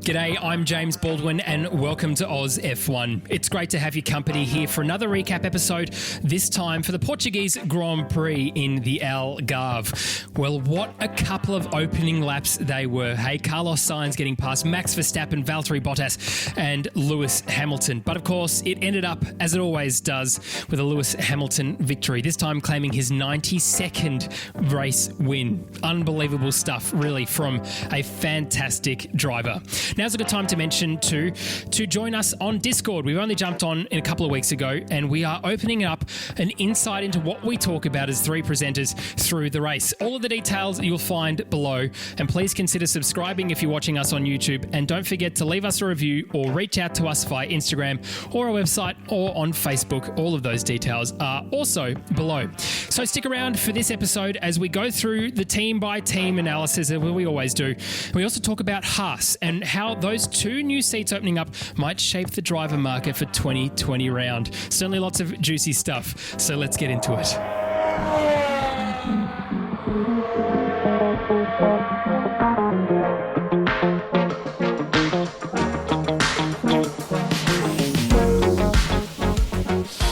G'day, I'm James Baldwin and welcome to Oz F1. It's great to have your company here for another recap episode, this time for the Portuguese Grand Prix in the Algarve. Well, what a couple of opening laps they were. Hey, Carlos Sainz getting past Max Verstappen, Valtteri Bottas and Lewis Hamilton. But of course, it ended up, as it always does, with a Lewis Hamilton victory, this time claiming his 92nd race win. Unbelievable stuff, really, from a fantastic driver. Now's a good time to mention to join us on Discord. We've only jumped on in a couple of weeks ago and we are opening up an insight into what we talk about as three presenters through the race. All of the details you'll find below, and please consider subscribing if you're watching us on YouTube, and don't forget to leave us a review or reach out to us via Instagram or our website or on Facebook. All of those details are also below. So stick around for this episode as we go through the team by team analysis as we always do. We also talk about HAAS and how those two new seats opening up might shape the driver market for 2020 round. Certainly lots of juicy stuff, so let's get into it.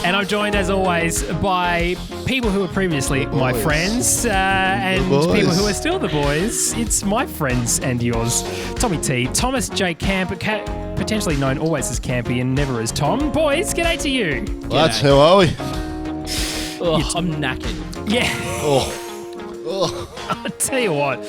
And I'm joined, as always, by people who were previously my friends and people who are still the boys. It's my friends and yours. Tommy T, Thomas J. Camp, potentially known always as Campy and never as Tom. Boys, g'day to you. Lads, how are we? Oh, I'm knackered. Yeah. Oh. I'll tell you what,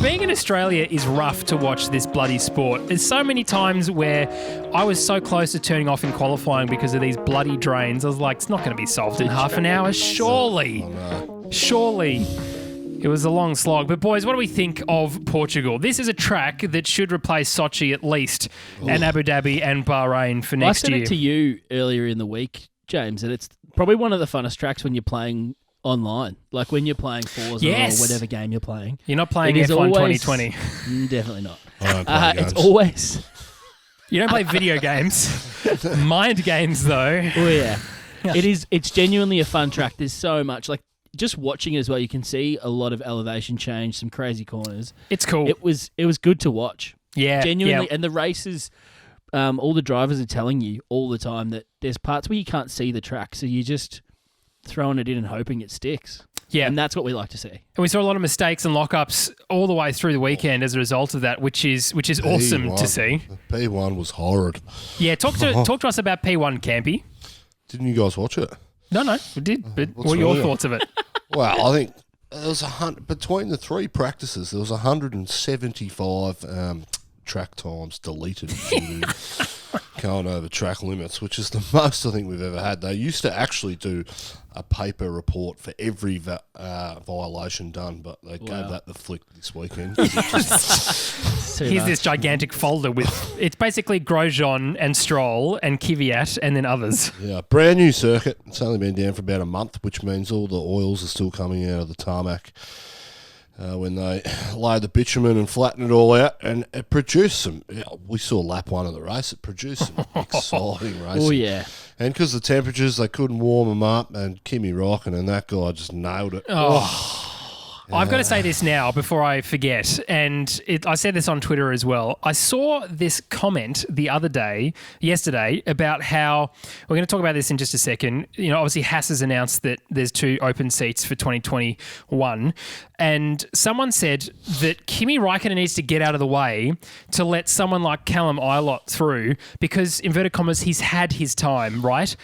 being in Australia is rough to watch this bloody sport. There's so many times where I was so close to turning off in qualifying because of these bloody drains. I was like, it's not going to be solved in half an hour, surely. Surely. It was a long slog. But boys, what do we think of Portugal? This is a track that should replace Sochi at least, and Abu Dhabi and Bahrain for next year. I said it to you earlier in the week, James, that it's probably one of the funnest tracks when you're playing online, like when you're playing Forza or whatever game you're playing. You're not playing F1 2020. Definitely not. I don't play games. It's always... You don't play video games. Mind games, though. Oh, yeah. It's genuinely a fun track. There's so much. Like, just watching it as well, you can see a lot of elevation change, some crazy corners. It's cool. It was good to watch. Yeah. Genuinely. Yeah. And the races, all the drivers are telling you all the time that there's parts where you can't see the track, so you just throwing it in and hoping it sticks. Yeah. And that's what we like to see. And we saw a lot of mistakes and lockups all the way through the weekend as a result of that, which is awesome to see. P1 was horrid. Yeah, talk to us about P1, Campy. Didn't you guys watch it? No, we did. But what are your thoughts of it? Well, I think there was between the three practices, there was 175 track times deleted due to going over track limits, which is the most I think we've ever had. They used to actually do a paper report for every violation done, but they gave that the flick this weekend. Here's this gigantic folder with, it's basically Grosjean and Stroll and Kvyat and then others. Yeah, brand new circuit. It's only been down for about a month, which means all the oils are still coming out of the tarmac. When they lay the bitumen and flatten it all out, and it produced some. We saw lap one of the race. It produced some exciting racing. Oh yeah! And because the temperatures, they couldn't warm them up, and Kimi Räikkönen and that guy just nailed it. I've got to say this now before I forget, and I said this on Twitter as well. I saw this comment yesterday, about how, we're going to talk about this in just a second. You know, obviously HAAS has announced that there's 2 open seats for 2021, and someone said that Kimi Räikkönen needs to get out of the way to let someone like Callum Ilott through because, inverted commas, he's had his time, right?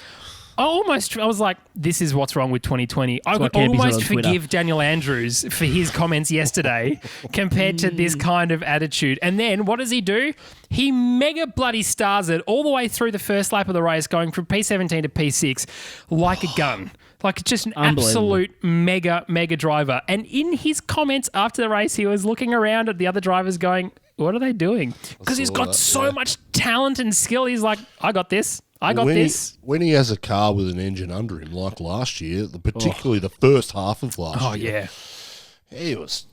I was like, this is what's wrong with 2020. I would almost forgive Daniel Andrews for his comments yesterday compared to this kind of attitude. And then what does he do? He mega bloody stars it all the way through the first lap of the race, going from P17 to P6 like a gun. Like just an absolute mega driver. And in his comments after the race, he was looking around at the other drivers going, what are they doing? Because he's got so much talent and skill. He's like, I got this. When he has a car with an engine under him, like last year, particularly the first half of last year. He was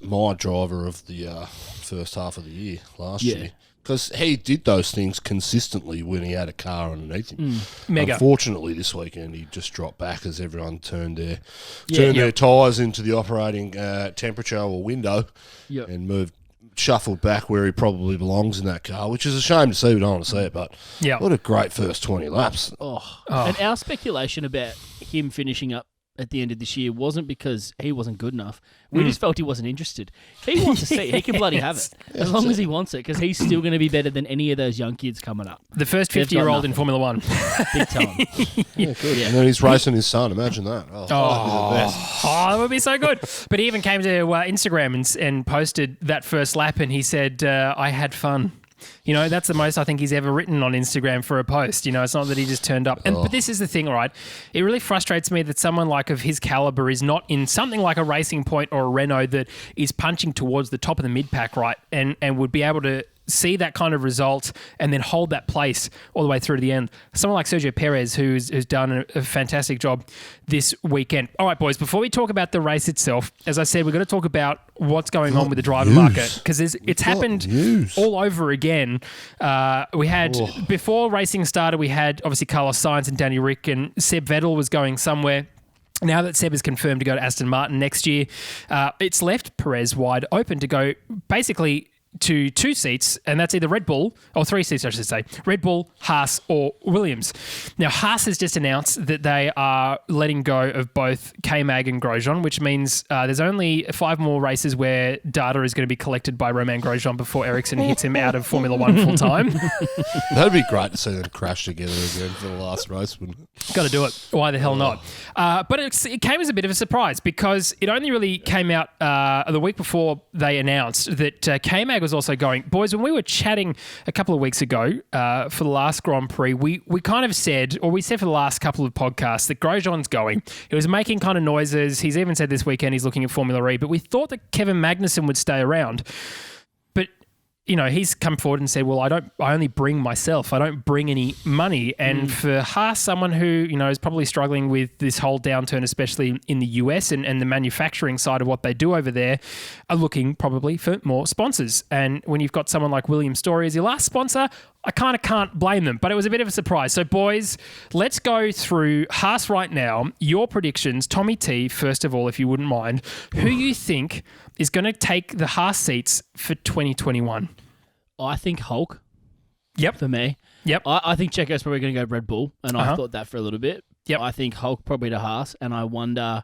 my driver of the first half of the year last year. Because he did those things consistently when he had a car underneath him. Mega. Unfortunately, this weekend he just dropped back as everyone turned their tyres into the operating temperature or window and moved shuffled back where he probably belongs in that car, which is a shame to see. We don't want to see it, but what a great first 20 laps. And our speculation about him finishing up at the end of this year wasn't because he wasn't good enough. We just felt he wasn't interested. If he wants a seat, he can bloody have it. As long as he wants it, because he's still going to be better than any of those young kids coming up. The first 50-year-old in Formula One. Big time. Yeah, good. Yeah. And then he's racing his son. Imagine that. That would be so good. But he even came to Instagram and posted that first lap, and he said, I had fun. You know, that's the most I think he's ever written on Instagram for a post. You know, it's not that he just turned up. But this is the thing, right? It really frustrates me that someone like of his caliber is not in something like a Racing Point or a Renault that is punching towards the top of the mid-pack, right? And would be able to see that kind of result and then hold that place all the way through to the end. Someone like Sergio Perez, who's done a fantastic job this weekend. All right, boys, before we talk about the race itself, as I said, we're going to talk about what's going on with the driver market, because it's happened all over again. We had, before racing started, we had obviously Carlos Sainz and Danny Rick, and Seb Vettel was going somewhere. Now that Seb is confirmed to go to Aston Martin next year, it's left Perez wide open to go basically to 2 seats, and that's either Red Bull, or 3 seats, I should say, Red Bull, HAAS, or Williams. Now, HAAS has just announced that they are letting go of both K-Mag and Grosjean, which means there's only 5 more races where data is going to be collected by Romain Grosjean before Ericsson hits him out of Formula One full time. That'd be great to see them crash together again for the last race, wouldn't it? Got to do it. Why the hell not? But it came as a bit of a surprise, because it only really came out the week before they announced that K-Mag was also going. Boys, when we were chatting a couple of weeks ago for the last Grand Prix, we kind of said, or we said for the last couple of podcasts, that Grosjean's going. He was making kind of noises. He's even said this weekend he's looking at Formula E, but we thought that Kevin Magnussen would stay around. But you know, he's come forward and said, well, I only bring myself. I don't bring any money. And for HAAS, someone who, you know, is probably struggling with this whole downturn, especially in the US and the manufacturing side of what they do over there, are looking probably for more sponsors. And when you've got someone like William Story as your last sponsor, I kind of can't blame them, but it was a bit of a surprise. So, boys, let's go through HAAS right now. Your predictions, Tommy T, first of all, if you wouldn't mind. Who you think is going to take the HAAS seats for 2021? I think Hulk. Yep. For me. Yep. I think Checo's probably going to go Red Bull, and I thought that for a little bit. Yep. I think Hulk probably to HAAS, and I wonder,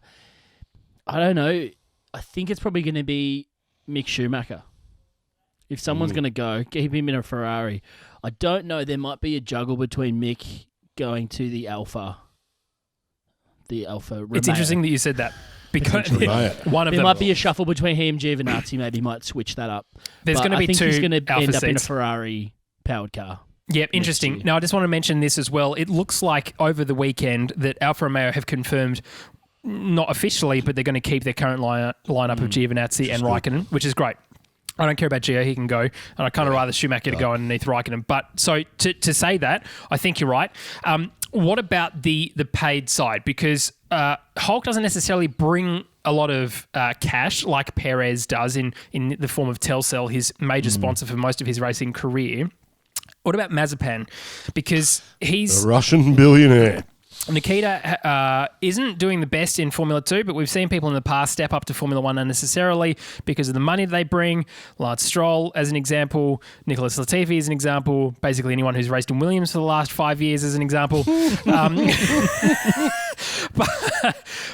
I don't know, I think it's probably going to be Mick Schumacher. If someone's going to go, keep him in a Ferrari. I don't know. There might be a juggle between Mick going to the Alpha Romeo. It's interesting that you said that, because one of them might be a shuffle between he and Giovinazzi. Maybe might switch that up. There's going to be 2 he's going to Alpha end up in a seats. Ferrari powered car. Yep, interesting. Now, I just want to mention this as well. It looks like over the weekend that Alfa Romeo have confirmed, not officially, but they're going to keep their current lineup of Giovinazzi and Raikkonen, which is great. I don't care about Gio, he can go. And I'd kind of rather Schumacher to go underneath Raikkonen. But so to say that, I think you're right. What about the paid side? Because Hulk doesn't necessarily bring a lot of cash like Perez does in the form of Telcel, his major sponsor for most of his racing career. What about Mazepan? Because he's a Russian billionaire. Nikita isn't doing the best in Formula 2, but we've seen people in the past step up to Formula 1 unnecessarily because of the money they bring. Lance Stroll, as an example. Nicholas Latifi, as an example. Basically, anyone who's raced in Williams for the last 5 years, as an example.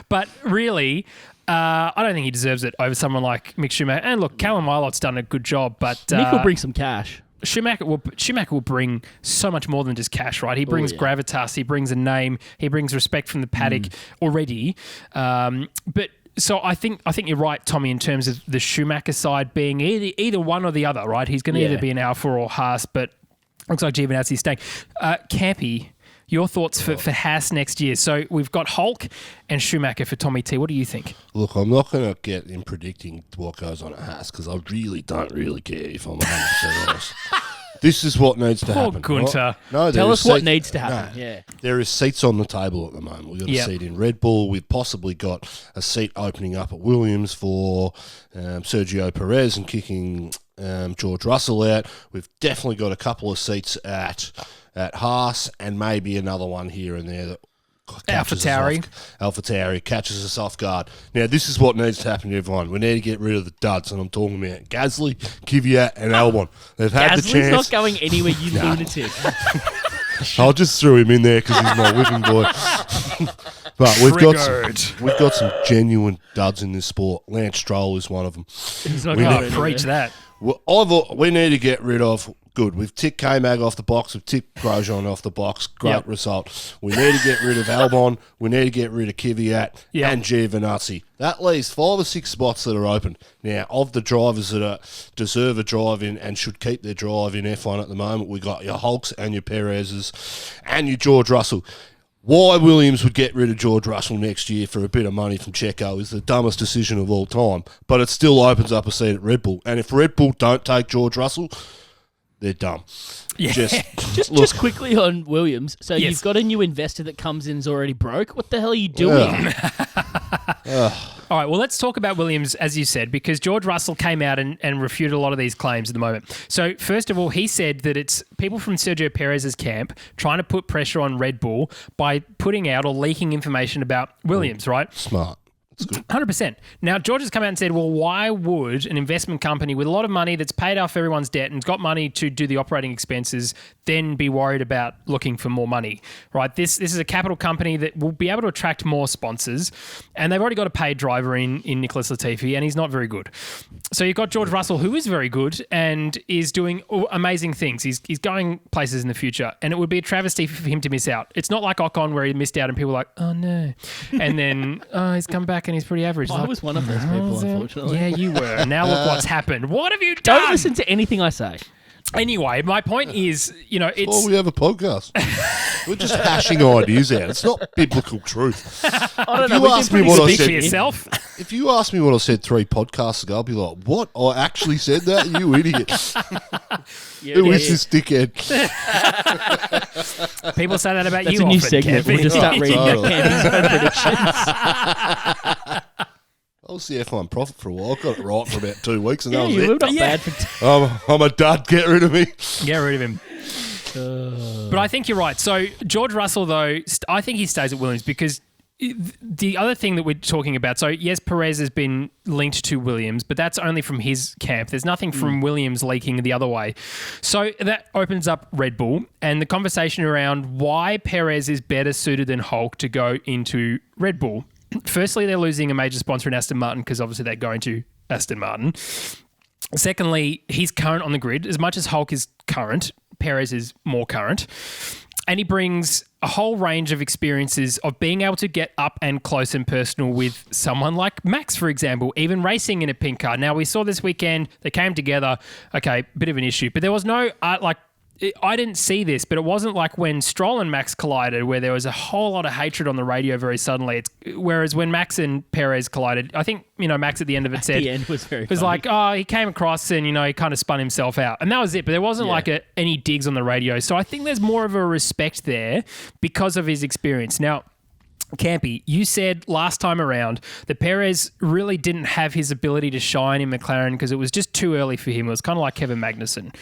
But really, I don't think he deserves it over someone like Mick Schumacher. And look, Callum Ilot's done a good job, but Mick will bring some cash. Schumacher will bring so much more than just cash, right? He brings gravitas, he brings a name, he brings respect from the paddock already. But so I think you're right, Tommy, in terms of the Schumacher side being either one or the other, right? He's going to either be an Alfa or HAAS, but looks like Giovinazzi's staying. Campy, your thoughts for HAAS next year? So we've got Hulk and Schumacher for Tommy T. What do you think? Look, I'm not going to get in predicting what goes on at HAAS because I really don't care if I'm 100% honest. This is what needs to happen. Poor Gunter. Right? No, tell us what needs to happen. No, there is seats on the table at the moment. We've got a seat in Red Bull. We've possibly got a seat opening up at Williams for Sergio Perez and kicking George Russell out. We've definitely got a couple of seats at HAAS and maybe another one here and there that AlphaTauri catches us off guard. Now, this is what needs to happen to everyone. We need to get rid of the duds, and I'm talking about Gasly, Kvyat, and Albon. They've had the Gasly's chance. not going anywhere, you lunatic. I'll just throw him in there because he's my whipping boy. But we've got some genuine duds in this sport. Lance Stroll is one of them. He's not Oh, going preach that. We need to get rid of. Good. We've ticked K-Mag off the box. We've ticked Grosjean off the box. Great result. We need to get rid of Albon. We need to get rid of Kvyat and Giovinazzi. That leaves 5 or 6 spots that are open. Now, of the drivers that deserve a drive in and should keep their drive in F1 at the moment, we got your Hulks and your Perez's and your George Russell. Why Williams would get rid of George Russell next year for a bit of money from Checo is the dumbest decision of all time. But it still opens up a seat at Red Bull. And if Red Bull don't take George Russell, they're dumb. Yeah. Just quickly on Williams. So you've got a new investor that comes in and is already broke. What the hell are you doing? All right, well, let's talk about Williams, as you said, because George Russell came out and refuted a lot of these claims at the moment. So, first of all, he said that it's people from Sergio Perez's camp trying to put pressure on Red Bull by putting out or leaking information about Williams, right? Smart. It's good. 100%. Now, George has come out and said, well, why would an investment company with a lot of money that's paid off everyone's debt and got money to do the operating expenses then be worried about looking for more money, right? This is a capital company that will be able to attract more sponsors, and they've already got a paid driver in Nicholas Latifi, and he's not very good. So you've got George Russell, who is very good and is doing amazing things. He's going places in the future, and it would be a travesty for him to miss out. It's not like Ocon where he missed out and people were like, oh, no. And then, he's come back and he's pretty average. I was one of those people, unfortunately. Yeah, you were. Now look what's happened. What have you done? Don't listen to anything I say. Anyway, my point is, it's... Oh, we have a podcast. We're just hashing ideas out. It's not biblical truth. I don't know. know. Ask me what I Speak said. for yourself. If you ask me what I said 3 podcasts ago, I'll be like, what? I actually said that? You idiot. Who is this dickhead? People say that about That's you a new often, segment. Campy. We'll just start reading Totally. Campy's predictions. I was the F1 prophet for a while. I got it right for about 2 weeks, and that Yeah, was you it. were not bad for... I'm a dud. Get rid of me. Get rid of him. But I think you're right. So George Russell, though, I think he stays at Williams because the other thing that we're talking about, so yes, Perez has been linked to Williams, but that's only from his camp. There's nothing from Williams leaking the other way. So that opens up Red Bull and the conversation around why Perez is better suited than Hulk to go into Red Bull. Firstly, they're losing a major sponsor in Aston Martin because obviously they're going to Aston Martin. Secondly, he's current on the grid. As much as Hulk is current, Perez is more current. And he brings a whole range of experiences of being able to get up and close and personal with someone like Max, for example, even racing in a pink car. Now, we saw this weekend, they came together. Okay, bit of an issue. But there was no, I didn't see this, but it wasn't like when Stroll and Max collided where there was a whole lot of hatred on the radio very suddenly. Whereas when Max and Perez collided, I think, Max at the end of it said... the end was very funny. Like, he came across and, he kind of spun himself out. And that was it, but there wasn't any digs on the radio. So I think there's more of a respect there because of his experience. Now, Campy, you said last time around that Perez really didn't have his ability to shine in McLaren because it was just too early for him. It was kind of like Kevin Magnussen.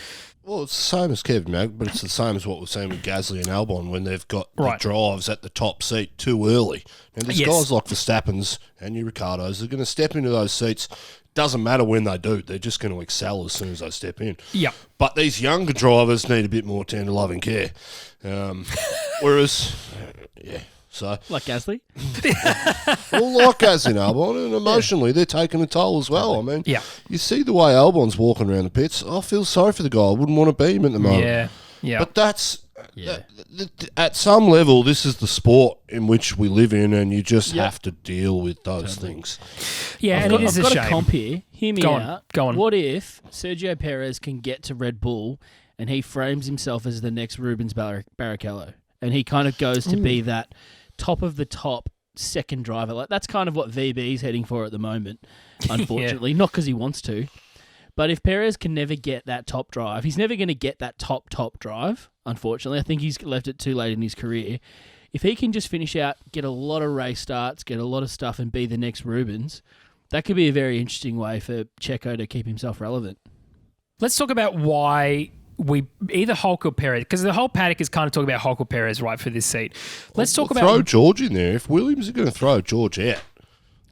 Well, it's the same as Kevin Mag, but it's the same as what we're seeing with Gasly and Albon when they've got the drives at the top seat too early. And there's guys like Verstappen's and your Ricardos are going to step into those seats. Doesn't matter when they do. They're just going to excel as soon as they step in. Yeah. But these younger drivers need a bit more tender loving care. Whereas, so... Like Gasly? Well, like Gasly and Albon, and emotionally, they're taking a toll as well. I mean, you see the way Albon's walking around the pits, I feel sorry for the guy. I wouldn't want to be him at the moment. Yeah. But that's... at some level, this is the sport in which we live in, and you just have to deal with those things. Yeah, I've and got, it is I've a got shame. a comp here. Hear me out. Go on. What if Sergio Perez can get to Red Bull and he frames himself as the next Rubens Barrichello, and he kind of goes to be that top of the top second driver? Like that's kind of what VB's heading for at the moment, unfortunately. Not because he wants to. But if Perez can never get that top drive, he's never going to get that top drive, unfortunately. I think he's left it too late in his career. If he can just finish out, get a lot of race starts, get a lot of stuff and be the next Rubens, that could be a very interesting way for Checo to keep himself relevant. Let's talk about why we either Hulk or Perez, because the whole paddock is kind of talking about Hulk or Perez, right, for this seat. Let's talk about... Throw George in there. If Williams are going to throw George out,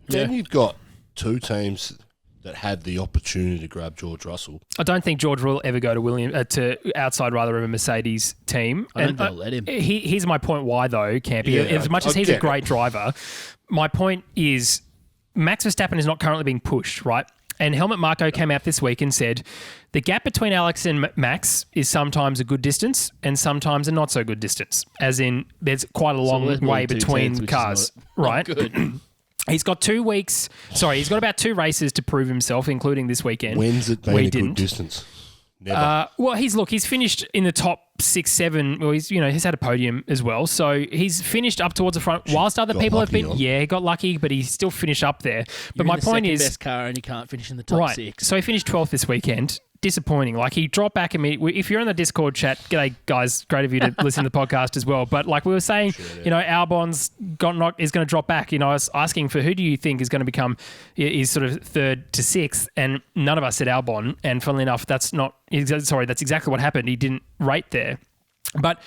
then you've got two teams that had the opportunity to grab George Russell. I don't think George will ever go to outside rather of a Mercedes team. I don't think they'll let him. Here's my point why, though, Campy. Yeah, as much as he's a great driver, my point is Max Verstappen is not currently being pushed, right? And Helmut Marko came out this week and said the gap between Alex and Max is sometimes a good distance and sometimes a not so good distance, as in there's quite a long way between cars, right? Good. He's got 2 weeks. Sorry, he's got about 2 races to prove himself, including this weekend. When's it been a good distance? Never. Well, he's finished in the top 6, 7. Well, he's had a podium as well, so he's finished up towards the front. Whilst other people have been, he got lucky, but he still finished up there. But my point is, best car and you can't finish in the top 6. So he finished 12th this weekend. Disappointing. Like, he dropped back immediately. If you're in the Discord chat, g'day guys, great of you to listen to the podcast as well. But like we were saying, Albon's is going to drop back. I was asking for who do you think is going to become is sort of 3rd to 6th, and none of us said Albon. And funnily enough, that's exactly what happened. He didn't rate there. But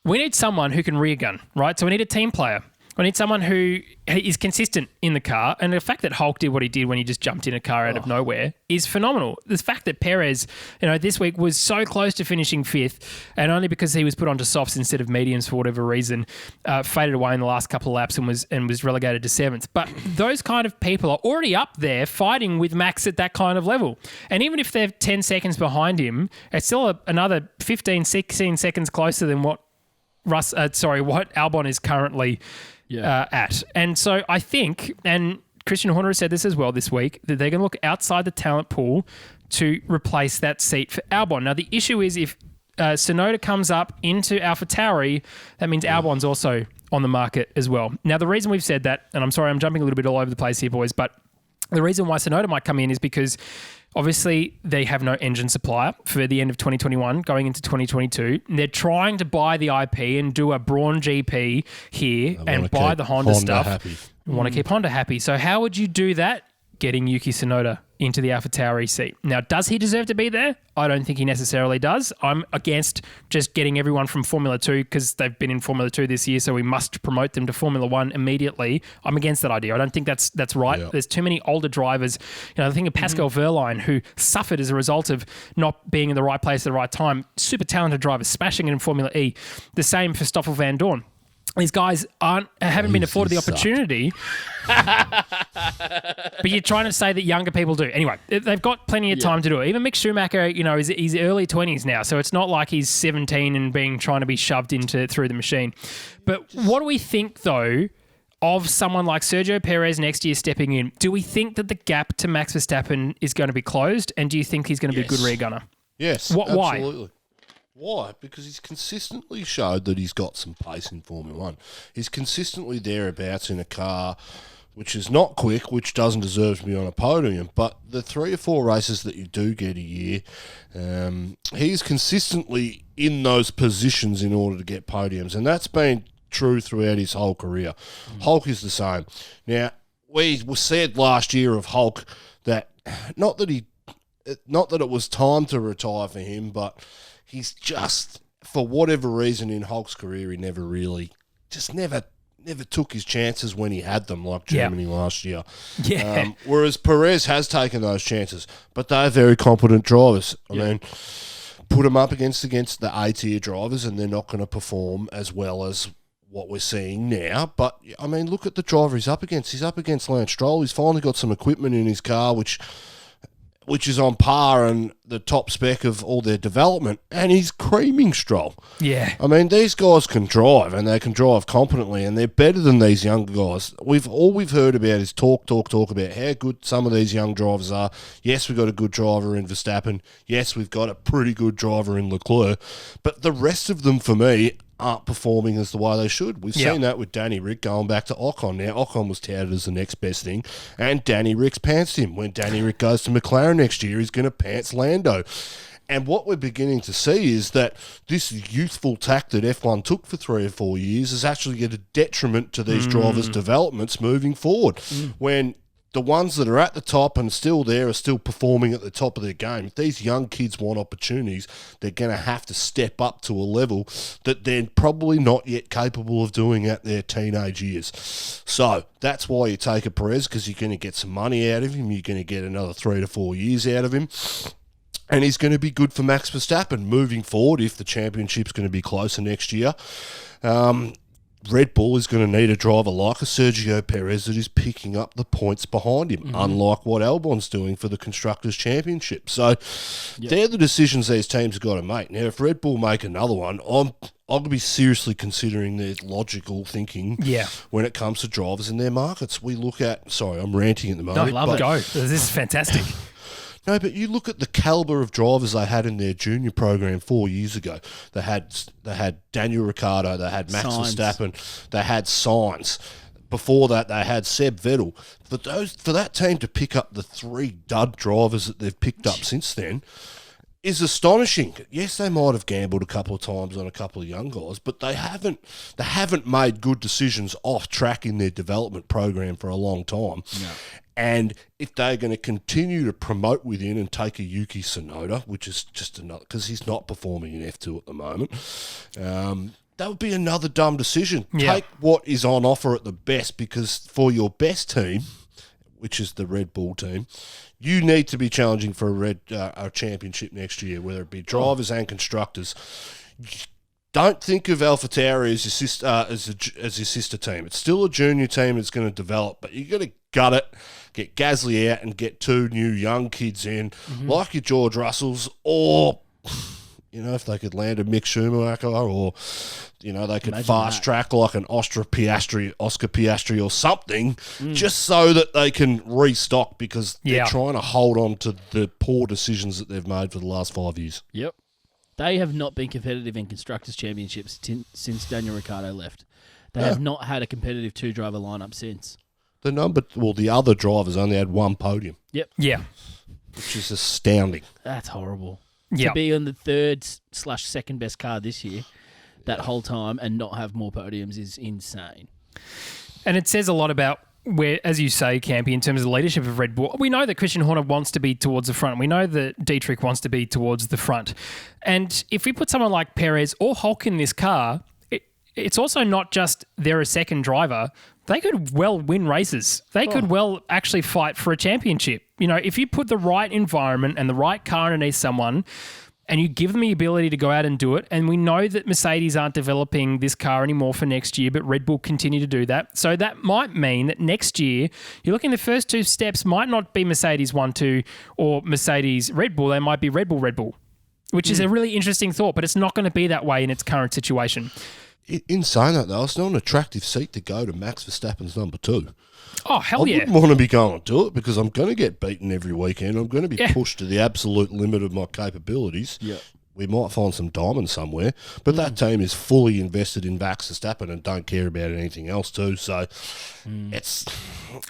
we need someone who can rear gun, right? So we need a team player. We need someone who is consistent in the car. And the fact that Hulk did what he did when he just jumped in a car out of nowhere is phenomenal. The fact that Perez, this week was so close to finishing 5th, and only because he was put onto softs instead of mediums for whatever reason, faded away in the last couple of laps and was relegated to 7th. But those kind of people are already up there fighting with Max at that kind of level. And even if they're 10 seconds behind him, it's still another 15, 16 seconds closer than what Albon is currently at. And so I think, and Christian Horner has said this as well this week, that they're going to look outside the talent pool to replace that seat for Albon. Now, the issue is if Tsunoda comes up into AlphaTauri, that means Albon's also on the market as well. Now, the reason we've said that, and I'm sorry, I'm jumping a little bit all over the place here, boys, but the reason why Tsunoda might come in is because obviously they have no engine supplier for the end of 2021 going into 2022. They're trying to buy the IP and do a Brawn GP here and buy the Honda stuff. Happy. Want to keep Honda happy. So how would you do that? Getting Yuki Tsunoda into the AlphaTauri seat. Now, does he deserve to be there? I don't think he necessarily does. I'm against just getting everyone from Formula 2 because they've been in Formula 2 this year, so we must promote them to Formula 1 immediately. I'm against that idea. I don't think that's right. Yep. There's too many older drivers. I think of Pascal Wehrlein, who suffered as a result of not being in the right place at the right time. Super talented driver, smashing it in Formula E. The same for Stoffel Van Dorn. These guys haven't been afforded the opportunity. But you're trying to say that younger people do. Anyway, they've got plenty of time to do it. Even Mick Schumacher, he's early 20s now, so it's not like he's 17 and trying to be shoved through the machine. But what do we think, though, of someone like Sergio Perez next year stepping in? Do we think that the gap to Max Verstappen is going to be closed, and do you think he's going to be a good rear gunner? Yes, absolutely. Why? Why? Because he's consistently showed that he's got some pace in Formula 1. He's consistently thereabouts in a car which is not quick, which doesn't deserve to be on a podium. But the 3 or 4 races that you do get a year, he's consistently in those positions in order to get podiums. And that's been true throughout his whole career. Hulk is the same. Now, we said last year of Hulk that not that it was time to retire for him, but he's just, for whatever reason in Hulk's career, he never took his chances when he had them, like Germany last year. Yeah. Whereas Perez has taken those chances, but they're very competent drivers. I mean, put them up against the A-tier drivers and they're not going to perform as well as what we're seeing now. But, I mean, look at the driver he's up against. He's up against Lance Stroll. He's finally got some equipment in his car which is on par and the top spec of all their development, and he's creaming Stroll. Yeah. I mean, these guys can drive, and they can drive competently, and they're better than these younger guys. All we've heard about is talk about how good some of these young drivers are. Yes, we've got a good driver in Verstappen. Yes, we've got a pretty good driver in Leclerc. But the rest of them, for me, aren't performing as the way they should. We've seen that with Danny Rick going back to Ocon. Now, Ocon was touted as the next best thing, and Danny Rick's pantsed him. When Danny Rick goes to McLaren next year, he's going to pants Lando. And what we're beginning to see is that this youthful tack that F1 took for 3 or 4 years is actually a detriment to these drivers' developments moving forward. When the ones that are at the top and still there are still performing at the top of their game. If these young kids want opportunities, they're going to have to step up to a level that they're probably not yet capable of doing at their teenage years. So that's why you take a Perez, because you're going to get some money out of him. You're going to get another 3 to 4 years out of him. And he's going to be good for Max Verstappen moving forward if the championship's going to be closer next year. Red Bull is going to need a driver like a Sergio Perez that is picking up the points behind him, unlike what Albon's doing for the Constructors' Championship. So they're the decisions these teams have got to make. Now, if Red Bull make another one, I'm going to be seriously considering their logical thinking when it comes to drivers in their markets. We look at... Sorry, I'm ranting at the moment. No, love it. Go. This is fantastic. No, but you look at the calibre of drivers they had in their junior program 4 years ago. They had Daniel Ricciardo, they had Max Verstappen, they had Sainz. Before that, they had Seb Vettel. For that team to pick up the 3 dud drivers that they've picked up since then is astonishing. Yes, they might have gambled a couple of times on a couple of young guys, but they haven't made good decisions off track in their development program for a long time. No. And if they're going to continue to promote within and take a Yuki Tsunoda, which is just another, because he's not performing in F2 at the moment, that would be another dumb decision. Yeah. Take what is on offer at the best, because for your best team, which is the Red Bull team, you need to be challenging for a championship next year, whether it be drivers and constructors. Don't think of AlphaTauri as your sister team. It's still a junior team that's going to develop, but you've got to gut it, get Gasly out and get 2 new young kids in, like your George Russells, or, if they could land a Mick Schumacher, or, they could fast track like an Oscar Piastri or something, just so that they can restock, because they're trying to hold on to the poor decisions that they've made for the last 5 years. Yep. They have not been competitive in Constructors' Championships since Daniel Ricciardo left. They have not had a competitive 2-driver lineup since. The other drivers only had 1 podium. Yep. Yeah. Which is astounding. That's horrible. Yep. To be on the 3rd/2nd best car this year, that whole time, and not have more podiums is insane. And it says a lot about where, as you say, Campy, in terms of the leadership of Red Bull. We know that Christian Horner wants to be towards the front. We know that Dietrich wants to be towards the front. And if we put someone like Perez or Hulk in this car, it's also not just they're a second driver. They could well win races. They could well actually fight for a championship. If you put the right environment and the right car underneath someone, and you give them the ability to go out and do it, and we know that Mercedes aren't developing this car anymore for next year, but Red Bull continue to do that. So that might mean that next year, you're looking, the first 2 steps might not be Mercedes 1-2 or Mercedes Red Bull. They might be Red Bull, which is a really interesting thought, but it's not going to be that way in its current situation. In saying that, though, it's not an attractive seat to go to Max Verstappen's number 2. Oh, hell yeah. I wouldn't want to be going to it, because I'm going to get beaten every weekend. I'm going to be pushed to the absolute limit of my capabilities. Yeah. We might find some diamonds somewhere, but that team is fully invested in Max Verstappen and don't care about anything else too. So it's...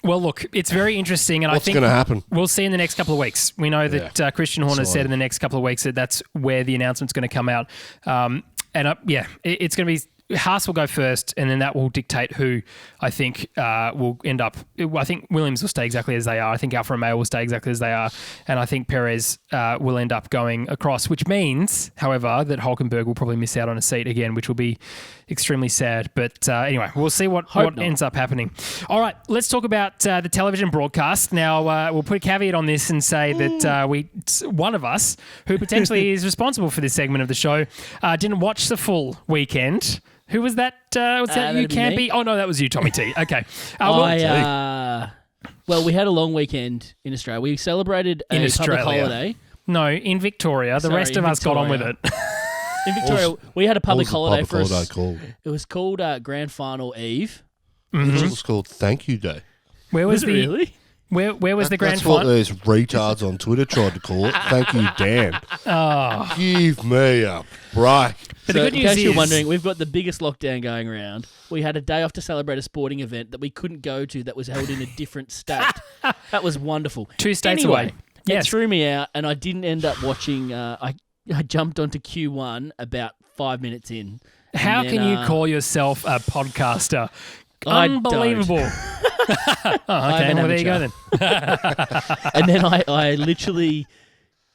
Well, look, it's very interesting, and I think what's going to happen? We'll see in the next couple of weeks. We know that Christian Horner said in the next couple of weeks that that's where the announcement's going to come out. It's going to be... HAAS will go first, and then that will dictate who I think will end up. I think Williams will stay exactly as they are. I think Alfa Romeo will stay exactly as they are, and I think Perez will end up going across. Which means, however, that Hulkenberg will probably miss out on a seat again, which will be extremely sad. But anyway, we'll see what ends up happening. All right, let's talk about the television broadcast. Now, we'll put a caveat on this and say that one of us, who potentially is responsible for this segment of the show, didn't watch the full weekend. Who was that? Was that you, Campy? Oh, no, that was you, Tommy T. Okay. Well, we had a long weekend in Australia. We celebrated a public holiday. No, in Victoria. The rest of us got on with it. In Victoria, we had a public holiday for us. Called? It was called Grand Final Eve. Mm-hmm. It was called Thank You Day. Where was it really? Where was the grand final? That's what these retards on Twitter tried to call it. Thank you, Dan. Oh. Give me a break. But the good news is, in case you're wondering, we've got the biggest lockdown going around. We had a day off to celebrate a sporting event that we couldn't go to that was held in a different state. That was wonderful. 2 states away. Yes. It threw me out, and I didn't end up watching. I jumped onto Q1 about 5 minutes in. How can you call yourself a podcaster? Unbelievable. Okay, well, there you go then. And then I literally,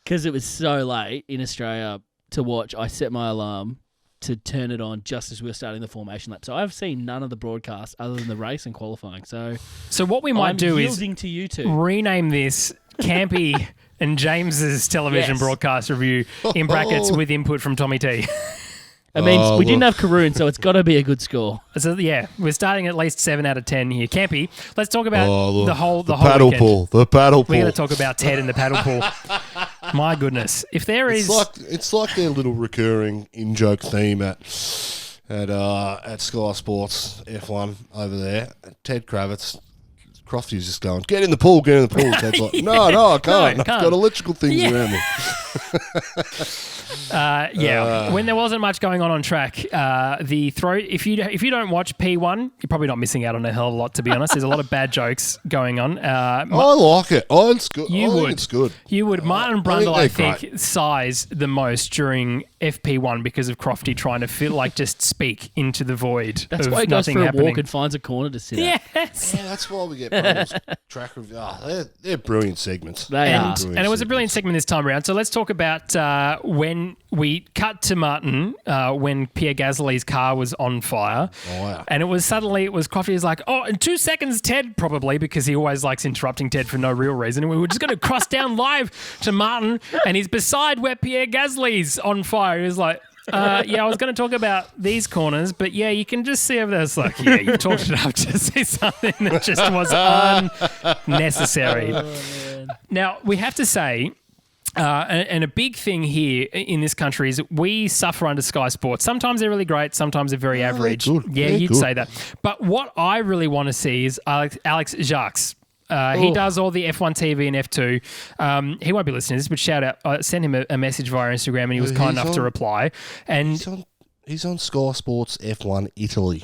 because it was so late in Australia to watch, I set my alarm to turn it on just as we were starting the formation lap. So I've seen none of the broadcasts other than the race and qualifying. So what we might do is yielding to you two. rename this Campy and James's television broadcast review in brackets with input from Tommy T. It means we didn't have Karoon, so it's got to be a good score. So yeah, we're starting at least 7 out of 10 here. Campy, let's talk about the whole paddle weekend. pool. The paddle pool. We're going to talk about Ted and the paddle pool. My goodness, if there is, it's like their little recurring in-joke theme at Sky Sports F1 over there. Ted Kravitz. Crofty's just going, get in the pool, get in the pool. Ted's like, no, I can't. I've got electrical things around me. when there wasn't much going on track, the throw. If you don't watch P1, you're probably not missing out on a hell of a lot. To be honest, there's a lot of bad jokes going on. I like it. It's good. I think it's good. You would. Martin Brundle, I think, great. sighs the most during FP1 because of Crofty trying to feel like just speak into the void. That's of why he goes nothing for a happening. walk and finds a corner to sit at. Yes. Yeah, that's why we get Brundle's track review. They're brilliant segments. They are. And it was a brilliant segment this time around. So let's talk about when we cut to Martin when Pierre Gasly's car was on fire. Oh, wow. And it was Crofty was like, in 2 seconds, Ted, probably, because he always likes interrupting Ted for no real reason. And we were just going to cross down live to Martin, and he's beside where Pierre Gasly's on fire. He was like, I was going to talk about these corners, but yeah, you can just see over there. It's like, yeah, you talked it up to say something that just was unnecessary. Now, we have to say, and a big thing here in this country is that we suffer under Sky Sports. Sometimes they're really great, sometimes they're very average. Yeah, you'd say that. But what I really want to see is Alex Jacques. He does all the F1 TV and F2. He won't be listening to this, but shout out. I sent him a message via Instagram and he was kind enough to reply. And he's on Sky Sports F1 Italy.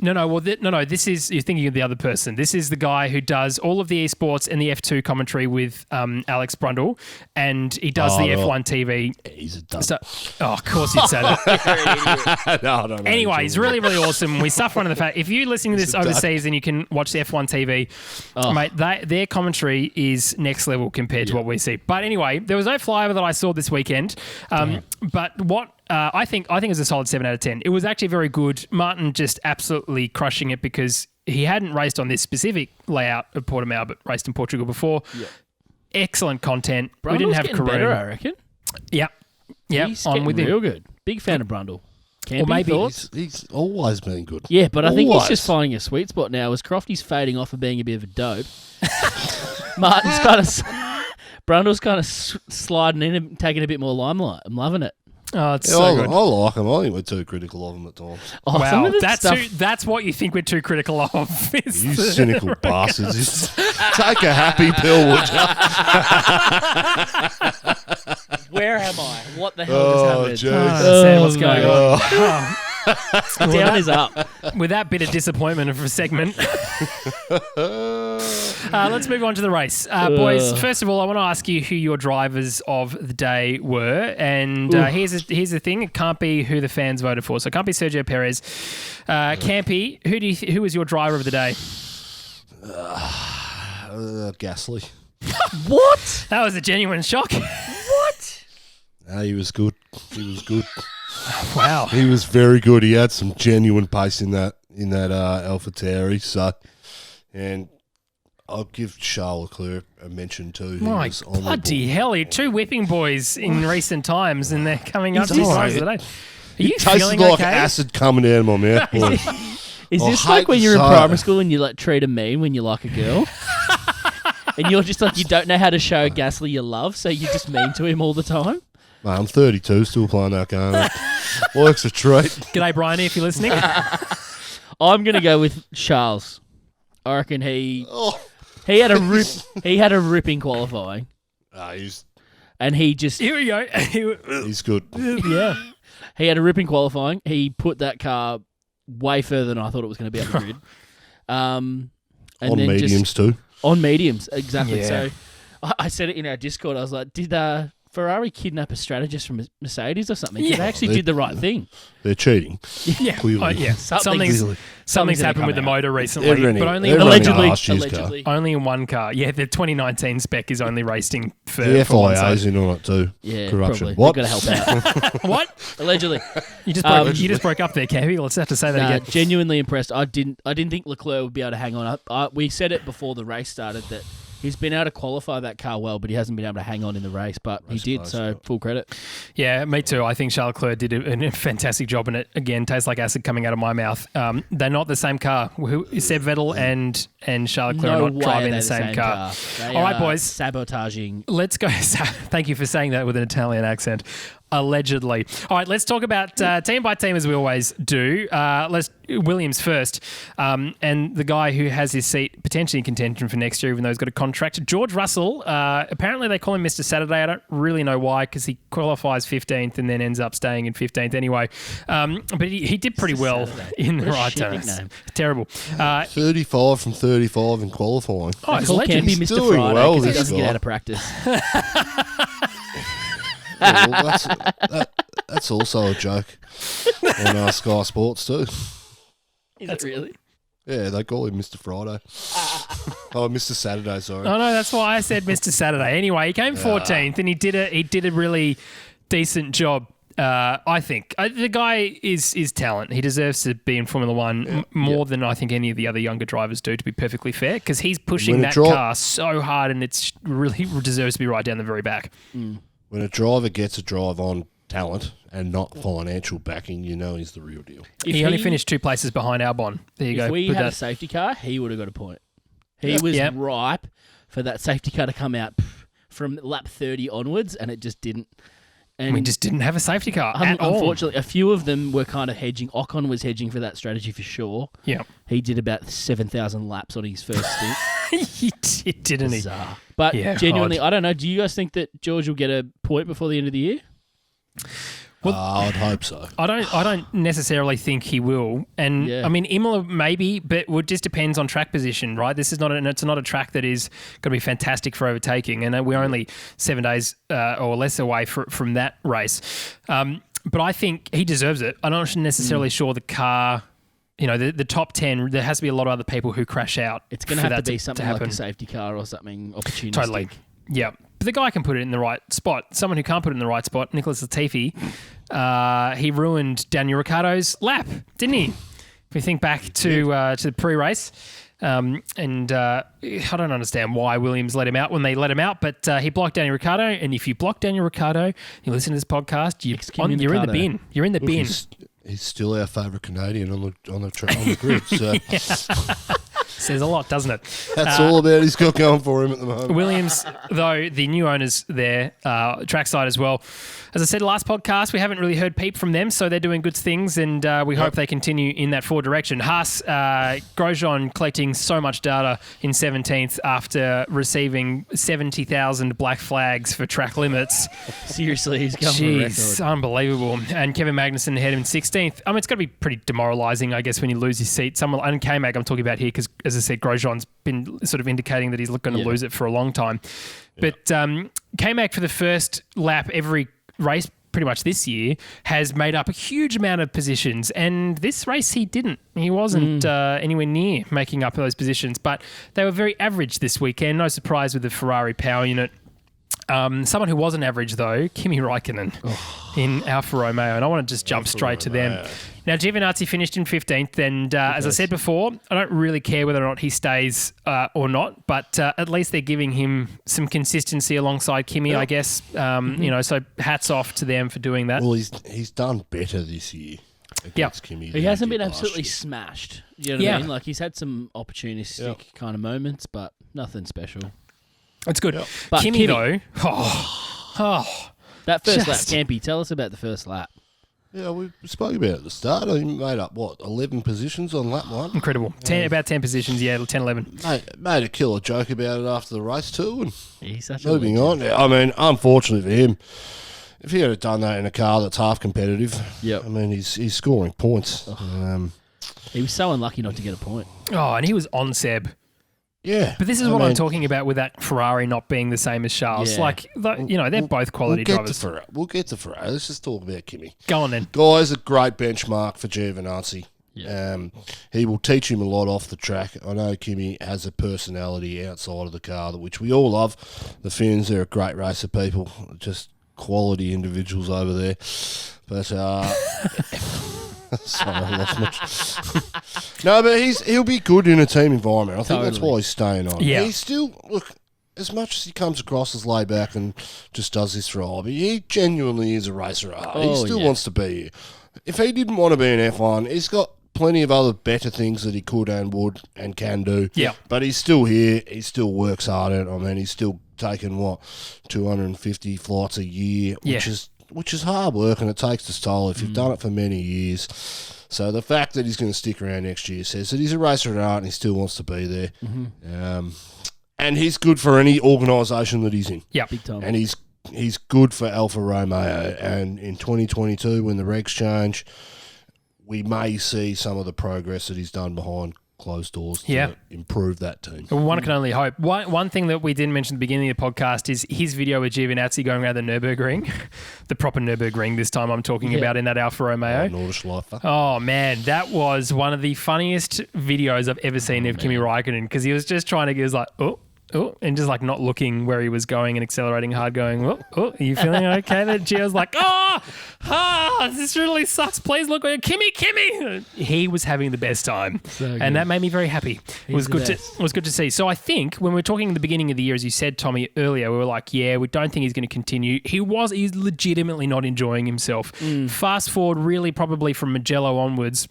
No. Well, this is, you're thinking of the other person. This is the guy who does all of the esports and the F2 commentary with Alex Brundle, and he does the F1 TV. He's a dud. So, of course you'd say that. No, I don't know. Anyway, he's really, really awesome. We suffer under the fact, if you're listening to this overseas and you can watch the F1 TV, mate, their commentary is next level compared to what we see. But anyway, there was no flyover that I saw this weekend. But what I think it was a solid 7 out of 10. It was actually very good. Martin just absolutely crushing it because he hadn't raced on this specific layout of Portimao, but raced in Portugal before. Yep. Excellent content. Brundle's we didn't have getting better, I reckon. Yep. He's getting real good. Big fan of Brundle. Campy, or maybe thoughts? He's always been good. Yeah, but I think he's just finding a sweet spot now as Crofty's fading off and being a bit of a dope. Martin's kind of... Brundle's kind of sliding in and taking a bit more limelight. I'm loving it. Oh, it's so good. I like him. I think we're too critical of him at times. Oh, wow, that's what you think we're too critical of. You cynical bastards. Take a happy pill, would you? Where am I? What the hell just happened? Sam, what's going on? Down is up. With that bit of disappointment of a segment. Let's move on to the race. Boys, first of all, I want to ask you who your drivers of the day were. And here's the thing. It can't be who the fans voted for. So it can't be Sergio Perez. Campy, who was your driver of the day? Gasly. What? That was a genuine shock. What? He was good. Wow. He was very good. He had some genuine pace in that AlphaTauri. So, and I'll give Charles Leclerc a mention too. My bloody hell! He 2 whipping boys in recent times, and they're coming up to the size of the day. Are you feeling like okay? acid coming out of my mouth, boy. Is this like when you're in primary school and you like treat a mean when you like a girl? And you're just like, you don't know how to show Gasly your love, so you're just mean to him all the time? Mate, I'm 32, still playing that game. Works a treat. G'day, Bryony, if you're listening. I'm going to go with Charles. I reckon he had a ripping qualifying. And he just... Here we go. He's good. Yeah. He had a ripping qualifying. He put that car way further than I thought it was going to be up the grid. And on mediums too. On mediums, exactly. Yeah. So I said it in our Discord. I was like, did Ferrari kidnap a strategist from Mercedes or something? 'Cause they actually did the right thing. They're cheating. Yeah, Clearly. yeah. Something's gonna happened with the come out. motor recently, Everything- but only everything Allegedly. last year's car. Allegedly. only in one car. Yeah, the 2019 spec is only racing for The for one FIA's side. in on it too. Yeah, Corruption. probably. What? They've got to help out. What? Allegedly. You just broke up there, Campy. Let's have to say that Nah, again. genuinely impressed. I didn't think Leclerc would be able to hang on. We said it before the race started that he's been able to qualify that car well, but he hasn't been able to hang on in the race. But he did, so full credit. Yeah, me too. I think Charles Leclerc did a fantastic job in it. Again, tastes like acid coming out of my mouth. They're not the same car. Seb Vettel and Charles Leclerc No are not way driving they're the same car. They All right, are boys. sabotaging. Let's go. Thank you for saying that with an Italian accent. Allegedly. All right, let's talk about team by team as we always do. Let's Williams first, and the guy who has his seat potentially in contention for next year, even though he's got a contract. George Russell. Apparently, they call him Mr. Saturday. I don't really know why, because he qualifies 15th and then ends up staying in 15th anyway. But he did pretty well in the What a right shit turns. nickname. Terrible. 35 from 35 in qualifying. Oh, he's a Call legend. Campy He's Mr. doing Friday well, because he this doesn't get guy. out of practice. Yeah, well, that's also a joke on Sky Sports too. Is it really? Yeah, they call him Mr. Friday. Oh, Mr. Saturday, sorry. Oh no, that's why I said Mr. Saturday. Anyway, he came 14th, and he did a really decent job. I think the guy is talent. He deserves to be in Formula One more than I think any of the other younger drivers do. To be perfectly fair, because he's pushing that car so hard, and it's really deserves to be right down the very back. When a driver gets a drive on talent and not financial backing, you know he's the real deal. He only finished 2 places behind Albon. There you go. If we Put had a that- safety car, he would have got a point. He was ripe for that safety car to come out from lap 30 onwards, and it just didn't. And we just didn't have a safety car at all. unfortunately, a few of them were kind of hedging. Ocon was hedging for that strategy for sure. Yeah, He did about 7,000 laps on his first stint. he did, didn't he? Bizarre. But Yeah, genuinely, odd. I don't know. Do you guys think that George will get a point before the end of the year? Well, I'd hope so. I don't necessarily think he will, and Yeah. I mean Imola maybe, but it just depends on track position, right? This is it's not a track that is going to be fantastic for overtaking, and we're only 7 days or less away from that race. But I think he deserves it. I'm not necessarily sure the car. You know, the top 10. There has to be a lot of other people who crash out. It's going for to have that to be something happen. like a safety car or something opportunistic. Totally. Yeah. But the guy can put it in the right spot. Someone who can't put it in the right spot, Nicholas Latifi, he ruined Daniel Ricciardo's lap, didn't he? If we think back to the pre-race. I don't understand why Williams let him out when they let him out, but he blocked Daniel Ricciardo. And if you block Daniel Ricciardo, you listen to this podcast, you're in the bin. You're in the bin. He's still our favourite Canadian on the grid. So Says a lot, doesn't it? that's all about he's got going for him at the moment. Williams, though, the new owners there, trackside as well. As I said last podcast, we haven't really heard peep from them, so they're doing good things, and we hope they continue in that forward direction. HAAS, Grosjean collecting so much data in 17th after receiving 70,000 black flags for track limits. Seriously, he's going for a Jeez, record. unbelievable. And Kevin Magnussen ahead in 16th. I mean, it's got to be pretty demoralising, I guess, when you lose your seat. And K-Mag I'm talking about here because, as I said, Grosjean's been sort of indicating that he's going to lose it for a long time. But K-Mag for the first lap every race pretty much this year has made up a huge amount of positions, and this race he didn't. He wasn't anywhere near making up those positions, but they were very average this weekend. No surprise with the Ferrari power unit. Someone who wasn't average, though, Kimi Räikkönen in Alfa Romeo, and I want to just jump straight to them. Now, Giovinazzi finished in 15th, and as I said before, I don't really care whether or not he stays or not, but at least they're giving him some consistency alongside Kimi, I guess. You know, so hats off to them for doing that. Well, he's done better this year against Kimi. He hasn't been absolutely smashed. You know what I Yeah. mean? Like, he's had some opportunistic kind of moments, but nothing special. It's good. But Kimi, Kimi- though, That first Just- lap, Campy, tell us about the first lap. Yeah, we spoke about it at the start. He made up, 11 positions on lap one? incredible. About 10 positions, 10, 11. Made a killer joke about it after the race too, and He's such a moving legend. on. I mean, unfortunately for him, if he had done that in a car that's half competitive, Yep. I mean, he's scoring points. He was so unlucky not to get a point. Oh, and he was on Seb Yeah. But this is what I'm talking about with that Ferrari not being the same as Charles. Yeah. Like, they're both quality drivers. We'll get to Ferrari. Let's just talk about Kimi. Go on then. Guy's a great benchmark for Giovinazzi. Yeah. He will teach him a lot off the track. I know Kimi has a personality outside of the car, which we all love. The Finns, they're a great race of people, just quality individuals over there. But sorry, I lost much. No, but he'll be good in a team environment. I think that's why he's staying on. Yeah. He's still, look, as much as he comes across as laid back and just does this for a hobby, he genuinely is a racer at heart. He still wants to be here. If he didn't want to be in F1, he's got plenty of other better things that he could and would and can do. Yeah. But he's still here. He still works hard at it. I mean, he's still taking, 250 flights a year, which is hard work, and it takes its toll if you've done it for many years. So the fact that he's going to stick around next year says that he's a racer at heart and he still wants to be there. And he's good for any organisation that he's in. Yeah. Big time. And he's good for Alfa Romeo. And in 2022, when the regs change, we may see some of the progress that he's done behind closed doors to improve that team. One can only hope. One thing that we didn't mention at the beginning of the podcast is his video with Giovinazzi going around the Nürburgring, the proper Nürburgring this time I'm talking about in that Alfa Romeo. Nordschleife. Oh, man, that was one of the funniest videos I've ever seen of Kimi Räikkönen because he was just trying to, he was like, oh, and just like not looking where he was going and accelerating hard, going, are you feeling okay? That Gio's like, this really sucks. Please look, Kimi. He was having the best time, and that made me very happy. It was good to see. So I think when we were talking at the beginning of the year, as you said, Tommy, earlier, we were like, we don't think he's going to continue. He's legitimately not enjoying himself. Fast forward, really, probably from Mugello onwards,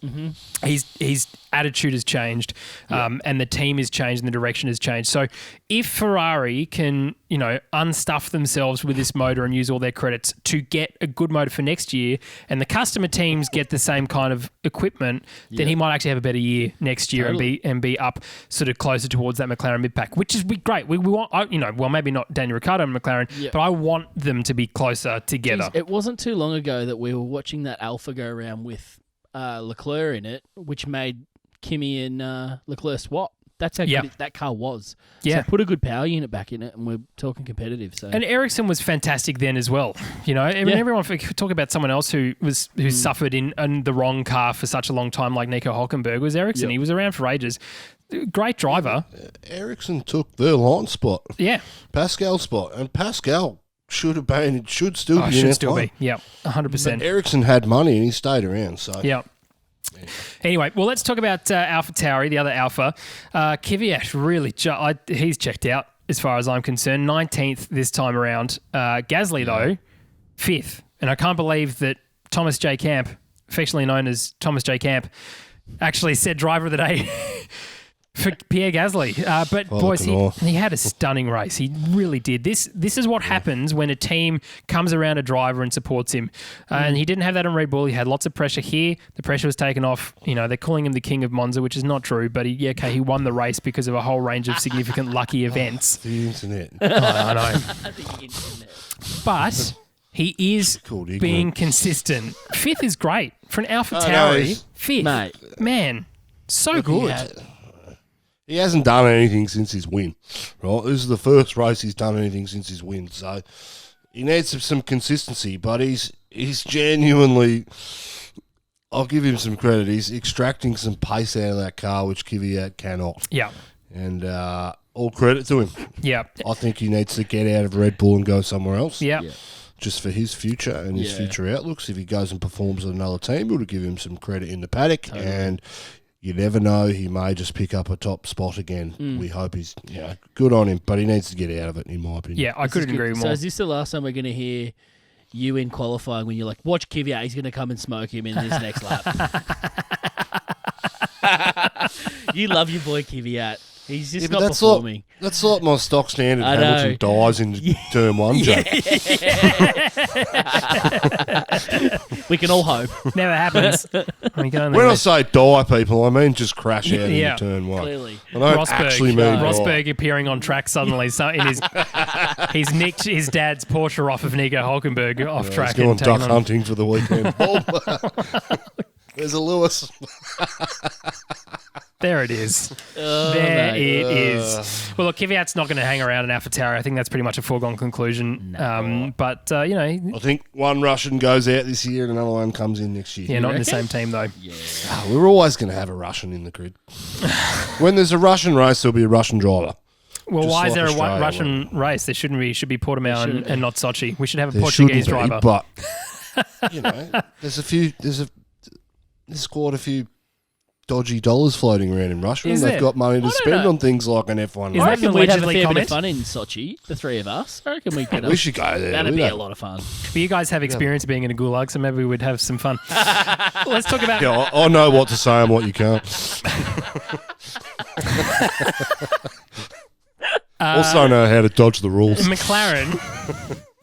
his attitude has changed, and the team has changed, and the direction has changed. So if Ferrari can, unstuff themselves with this motor and use all their credits to get a good motor for next year, and the customer teams get the same kind of equipment, then he might actually have a better year next year and be up sort of closer towards that McLaren mid pack, which is great. We want, maybe not Daniel Ricciardo and McLaren, but I want them to be closer together. It wasn't too long ago that we were watching that Alpha go around with Leclerc in it, which made Kimi and Leclerc swap. That's how good that car was. Yeah. So put a good power unit back in it, and we're talking competitive. So. And Ericsson was fantastic then as well. Everyone talk about someone else who suffered in the wrong car for such a long time, like Nico Hülkenberg was Ericsson. He was around for ages. Great driver. Ericsson took their line spot. Yeah. Pascal's spot, and Pascal should still be in F1. Yeah, 100%. But Ericsson had money and he stayed around. So yeah. Anyway, well, let's talk about Alpha Tauri, the other Alpha. Kvyat really, he's checked out as far as I'm concerned. 19th this time around. Gasly, though, 5th. And I can't believe that Thomas J. Camp, affectionately known as Thomas J. Camp, actually said driver of the day for Pierre Gasly. But boys, he had a stunning race. He really did. This is what happens when a team comes around a driver and supports him. And he didn't have that on Red Bull. He had lots of pressure here. The pressure was taken off. They're calling him the king of Monza, which is not true. But he won the race because of a whole range of significant lucky events. The internet. I know. But he is being consistent. 5th is great. For an Alpha Tauri, 5th. Mate. Man, so good. He hasn't done anything since his win, right? This is the first race he's done anything since his win, so he needs some consistency. But he's genuinely, I'll give him some credit. He's extracting some pace out of that car, which Kvyat cannot. Yeah, and all credit to him. Yeah, I think he needs to get out of Red Bull and go somewhere else. Yeah. Just for his future and his future outlooks. If he goes and performs at another team, we'll give him some credit in the paddock and. You never know, he may just pick up a top spot again. We hope he's good on him, but he needs to get out of it, in my opinion. Yeah, I couldn't agree more. So is this the last time we're going to hear you in qualifying when you're like, watch Kvyat, he's going to come and smoke him in his next lap? You love your boy Kvyat. He's just not performing. That's like my stock standard. Hamilton dies in turn one joke. We can all hope. Never happens. When I say die, people, I mean just crash out in turn one. Clearly. I don't actually mean Rosberg appearing on track suddenly. He's nicked his dad's Porsche off of Nico Hülkenberg off track. He's going duck hunting for the weekend. There's a Lewis. There it is. Oh, There mate. it is. Well, look, Kvyat's not going to hang around in AlphaTauri. I think that's pretty much a foregone conclusion. But, I think one Russian goes out this year and another one comes in next year. yeah, not in the reckon? same team, though. We're always going to have a Russian in the grid. When there's a Russian race, there'll be a Russian driver. Well, Just why is like there a Australia, Russian race? There shouldn't be. It should be Portimao and not Sochi. We should have a There Portuguese shouldn't driver. be, but there's quite a few dodgy dollars floating around in Russia, Is and they've there? got money to spend know. on things like an F1 Is I that race. reckon we'd have a allegedly fair bit comment? of fun in Sochi, the three of us. I reckon we could. We should go there. That'd We be a don't- lot of fun. But you guys have experience being in a gulag, so maybe we'd have some fun. Let's talk about... Yeah, I know what to say and what you can't. Also know how to dodge the rules.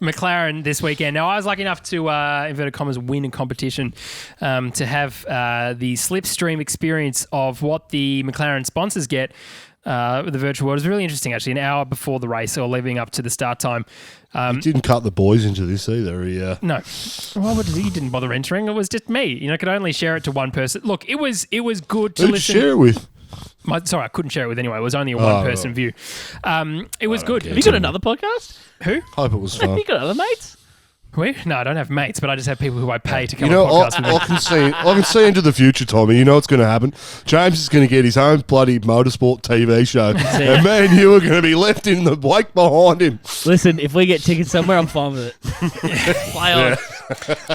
McLaren this weekend. Now, I was lucky enough to, inverted commas, win a competition to have the slipstream experience of what the McLaren sponsors get with the virtual world. It was really interesting, actually, an hour before the race or leading up to the start time. He didn't cut the boys into this either. No. Well, he didn't bother entering. It was just me. I could only share it to one person. Look, it was good to Who'd you listen. share it with? Sorry, I couldn't share it with anyone. It was only a one-person right. view. It was good. Have you got another podcast? Who? Hope it was Have fun. you got other mates? We? No, I don't have mates, but I just have people who I pay to come You know, on podcasts with me. I can see into the future, Tommy. You know what's going to happen? James is going to get his own bloody motorsport TV show, and me and you are going to be left in the wake behind him. Listen, if we get tickets somewhere, I'm fine with it. Play on.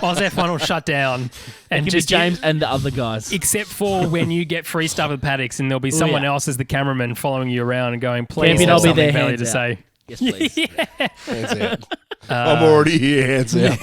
Oz F1 will shut down. And Give me just James and the other guys. Except for when you get free stuff at paddocks and there'll be someone yeah. else as the cameraman following you around and going, please Campy and have I'll be something there, value hands to out. say. Yes, please. Hands out. I'm already here. Hands out.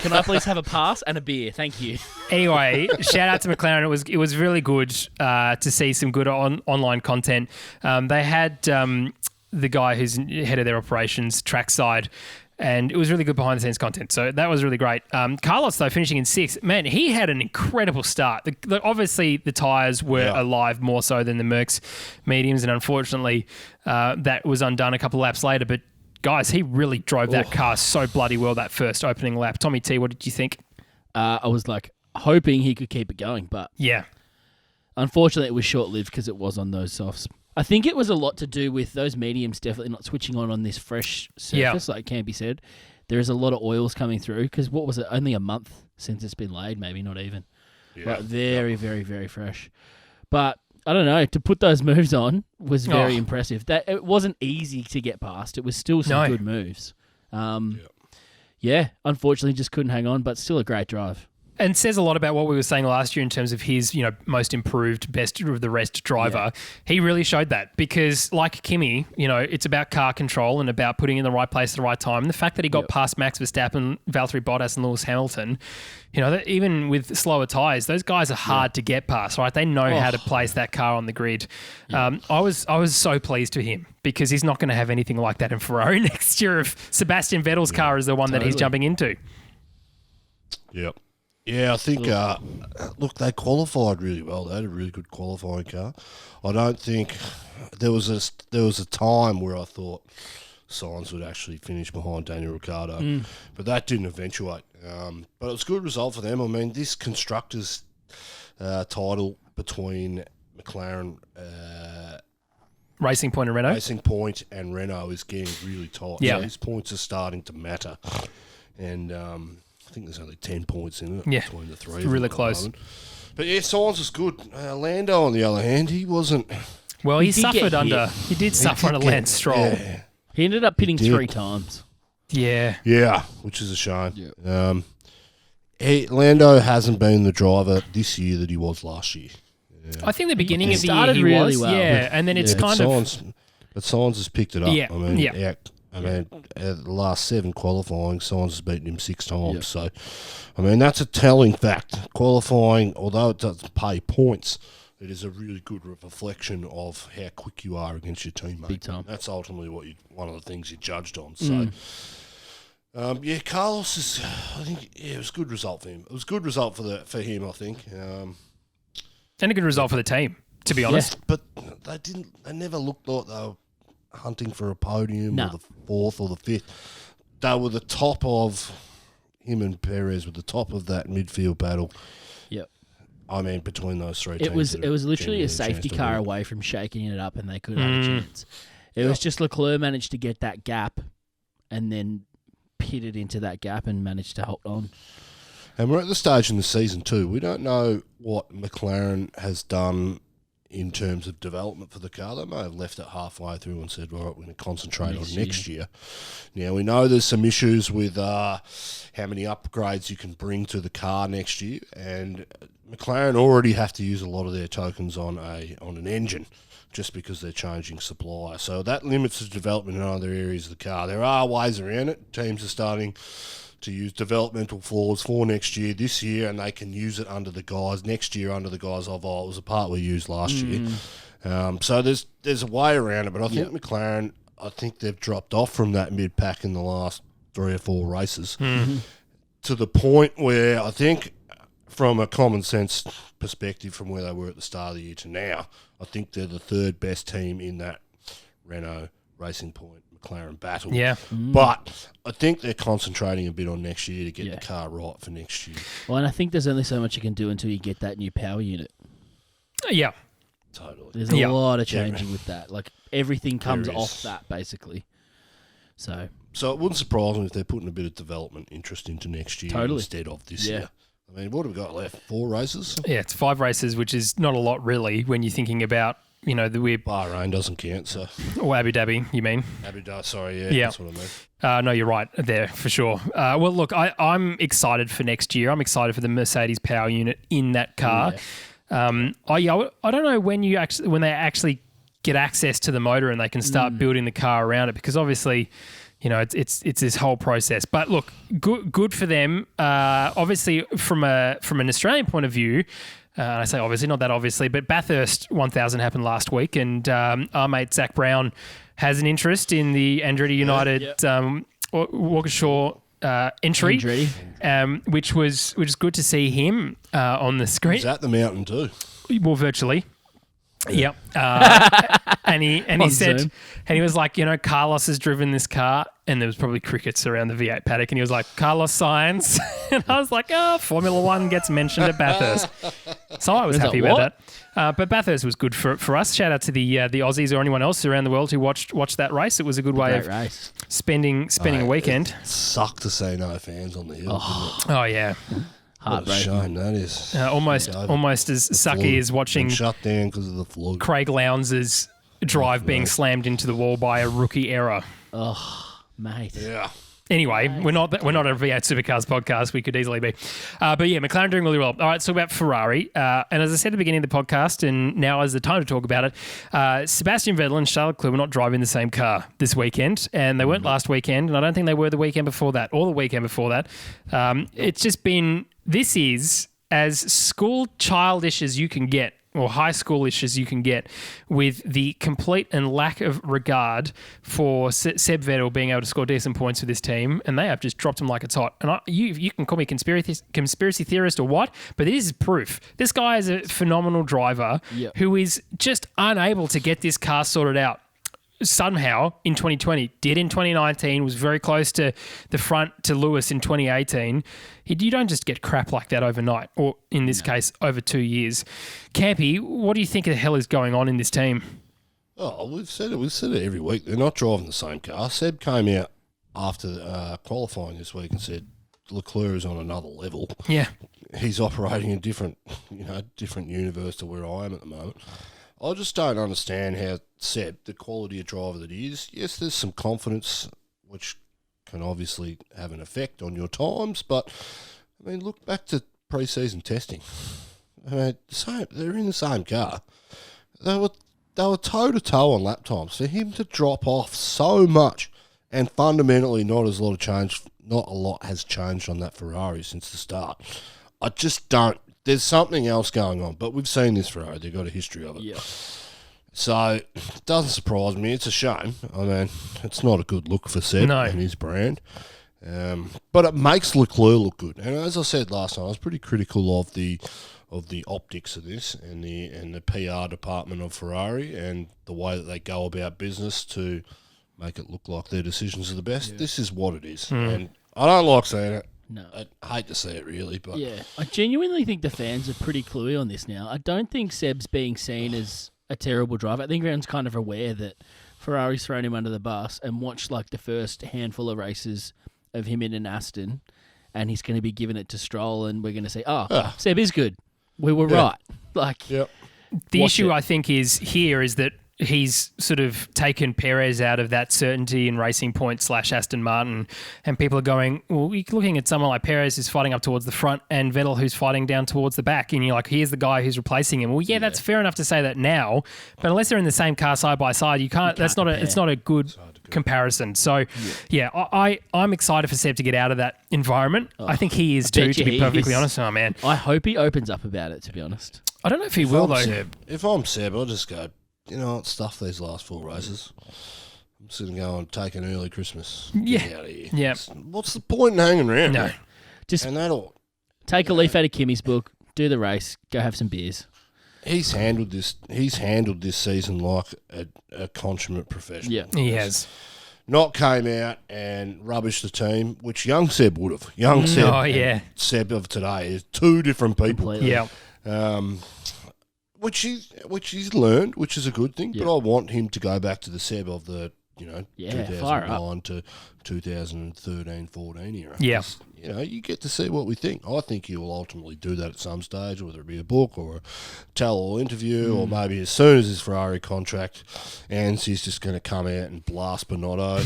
Can I please have a pass and a beer? Thank you. Anyway, shout out to McLaren. It was really good to see some good online content. They had the guy who's head of their operations trackside, and it was really good behind the scenes content. So that was really great. Carlos, though, finishing in sixth, man, he had an incredible start. Obviously, the tyres were alive more so than the Mercs mediums, and unfortunately, that was undone a couple of laps later. But guys, he really drove that car so bloody well that first opening lap. Tommy T, what did you think? I was hoping he could keep it going, but Yeah. unfortunately, it was short-lived because it was on those softs. I think it was a lot to do with those mediums definitely not switching on this fresh surface, like Campy said. There is a lot of oils coming through because what was it? Only a month since it's been laid, maybe not even. But very, very, very fresh. But I don't know. To put those moves on was very impressive. That it wasn't easy to get past. It was still some good moves. Yeah, unfortunately, just couldn't hang on, but still a great drive. And says a lot about what we were saying last year in terms of his, most improved, best of the rest driver. Yeah. He really showed that because, like Kimi, it's about car control and about putting in the right place at the right time. And the fact that he got past Max Verstappen, Valtteri Bottas, and Lewis Hamilton, that even with slower tyres, those guys are hard to get past, right? They know how to place that car on the grid. Yeah. I was so pleased for him because he's not going to have anything like that in Ferrari next year. If Sebastian Vettel's car is the one that he's jumping into. Yep. Yeah, I think, look, they qualified really well. They had a really good qualifying car. I don't think there was a time where I thought Sainz would actually finish behind Daniel Ricciardo, but that didn't eventuate. But it was a good result for them. I mean, this Constructors title between McLaren, Racing Point and Renault is getting really tight. Yeah. So these points are starting to matter. And I think there's only 10 points in it between the three. It's really close. But yeah, Sainz was good. Lando, on the other hand, he wasn't. Well, he did suffer under Lance Stroll. Yeah. He ended up pitting 3 times. Yeah. Yeah, which is a shame. Yeah. Lando hasn't been the driver this year that he was last year. Yeah. I think the beginning of the year started he really was. well. Yeah, and then it's kind of... But Sainz has picked it up. Yeah, I mean, the last 7 qualifying, Sainz has beaten him 6 times. Yep. So, I mean, that's a telling fact. Qualifying, although it doesn't pay points, it is a really good reflection of how quick you are against your teammate. Big time. That's ultimately one of the things you're judged on. So, Carlos is. I think it was a good result for him. It was a good result for him. I think. And a good result for the team, to be honest. But they never looked like they were hunting for a podium or the 4th or the 5th. They were the top of him and Perez were the top of that midfield battle. Yep. I mean, between those three It teams. was literally a genuinely safety chance to car win. away from shaking it up, and they could have a chance. It was just Leclerc managed to get that gap, and then pitted into that gap and managed to hold on. And we're at the stage in the season too. We don't know what McLaren has done in terms of development for the car. They may have left it halfway through and said, "All right, we're going to concentrate on next year." Now we know there's some issues with how many upgrades you can bring to the car next year, and McLaren already have to use a lot of their tokens on an engine, just because they're changing supplier. So that limits the development in other areas of the car. There are ways around it. Teams are starting to use developmental flaws for next year, this year, and they can use it under the guys next year under the guys of, it was a part we used last year. So there's a way around it, but I think McLaren, I think they've dropped off from that mid-pack in the last 3 or 4 races to the point where I think from a common sense perspective from where they were at the start of the year to now, I think they're the third best team in that Renault Racing Point McLaren battle. Yeah. But I think they're concentrating a bit on next year to get the car right for next year. Well, and I think there's only so much you can do until you get that new power unit. Yeah. Totally. There's a lot of changing with that. Like, everything comes off that, basically. So it wouldn't surprise me if they're putting a bit of development interest into next year instead of this year. I mean, what have we got left? 4 races? Yeah, it's 5 races, which is not a lot really when you're thinking about, the weird... Bahrain doesn't count, so... Or Abu Dhabi, you mean? Abu Dhabi, sorry, yeah, that's what I mean. No, you're right there for sure. Well, look, I'm excited for next year. I'm excited for the Mercedes power unit in that car. I don't know when they actually get access to the motor and they can start building the car around it, because obviously, it's this whole process. But look, good for them. Obviously, from an Australian point of view. I say obviously, not that obviously, but Bathurst 1000 happened last week, and our mate Zach Brown has an interest in the Andretti United Waukesha entry, which was good to see him on the screen. He's at the mountain too. Well, virtually. Yep. And he said, Zoom. and he was like, Carlos has driven this car, and there was probably crickets around the V8 paddock, and he was like, Carlos Sainz. And I was like, Formula One gets mentioned at Bathurst. So I was happy about that. But Bathurst was good for us. Shout out to the Aussies or anyone else around the world who watched that race. It was a good way of spending a weekend. It sucked to see no fans on the hill. Oh yeah. What a shame that is. Almost as sucky as watching shut down because of the flu. Craig Lowndes' drive being slammed into the wall by a rookie error. Oh, mate. Yeah. Anyway, we're not a V8 Supercars podcast. We could easily be. But yeah, McLaren doing really well. All right, so about Ferrari. And as I said at the beginning of the podcast, and now is the time to talk about it, Sebastian Vettel and Charles Leclerc were not driving the same car this weekend, and they weren't last weekend, and I don't think they were the weekend before that or the weekend before that. It's just been... This is as school childish as you can get, or high schoolish as you can get, with the complete and lack of regard for Seb Vettel being able to score decent points for this team, and they have just dropped him like it's hot. And you can call me conspiracy theorist or what, but this is proof. This guy is a phenomenal driver who is just unable to get this car sorted out. Somehow in 2020, did in 2019, was very close to the front to Lewis in 2018. You don't just get crap like that overnight, or in this case, over 2 years. Campy, what do you think of the hell is going on in this team? Oh, we've said it every week. They're not driving the same car. Seb came out after qualifying this week and said Leclerc is on another level. Yeah. He's operating in different universe to where I am at the moment. I just don't understand how Seb, the quality of driver that he is, yes, there's some confidence, which can obviously have an effect on your times, but, I mean, look back to pre-season testing. I mean, they're in the same car. They were toe-to-toe on lap times. For him to drop off so much, and fundamentally not a lot has changed on that Ferrari since the start. I just don't. There's something else going on, but we've seen this Ferrari. They've got a history of it. Yeah. So, it doesn't surprise me. It's a shame. I mean, it's not a good look for Seb and his brand. But it makes Leclerc look good. And as I said last time, I was pretty critical of the optics of this and the PR department of Ferrari and the way that they go about business to make it look like their decisions are the best. Yeah. This is what it is. And I don't like seeing it. No. I hate to say it, really, but Yeah, I genuinely think the fans are pretty cluey on this now. I don't think Seb's being seen as a terrible driver. I think everyone's kind of aware that Ferrari's thrown him under the bus and watched like the first handful of races of him in an Aston, and he's going to be giving it to Stroll, and we're going to say, Seb is good. We were right. Like, yep. The issue I think is that he's sort of taken Perez out of that certainty in Racing Point / Aston Martin, and people are going, well, you're looking at someone like Perez who's fighting up towards the front and Vettel who's fighting down towards the back, and you're like, here's the guy who's replacing him. Well, yeah, that's fair enough to say that now, but unless they're in the same car side by side, you can't it's not a good comparison. So, I'm excited for Seb to get out of that environment. I think he is too, to be perfectly honest. Oh, man. I hope he opens up about it, to be honest. I don't know if he will, though. If I'm Seb, I'll just go, you know what, stuff these last 4 races. I'm just going to go and take an early Christmas. Get out of here. Yeah. What's the point in hanging around? No. And that'll take a leaf out of Kimi's book, do the race, go have some beers. He's handled this season like a consummate professional. Yeah. He has. Not came out and rubbished the team, which young Seb would have. Young Seb and Seb of today is 2 different people. Completely. Yeah. Which he's learned, which is a good thing. But I want him to go back to the Seb of the 2009 to 2013-14 era. Yeah. You get to see what we think. I think he will ultimately do that at some stage, whether it be a book or a tell-all interview, or maybe as soon as his Ferrari contract ends, he's just going to come out and blast Bonotto.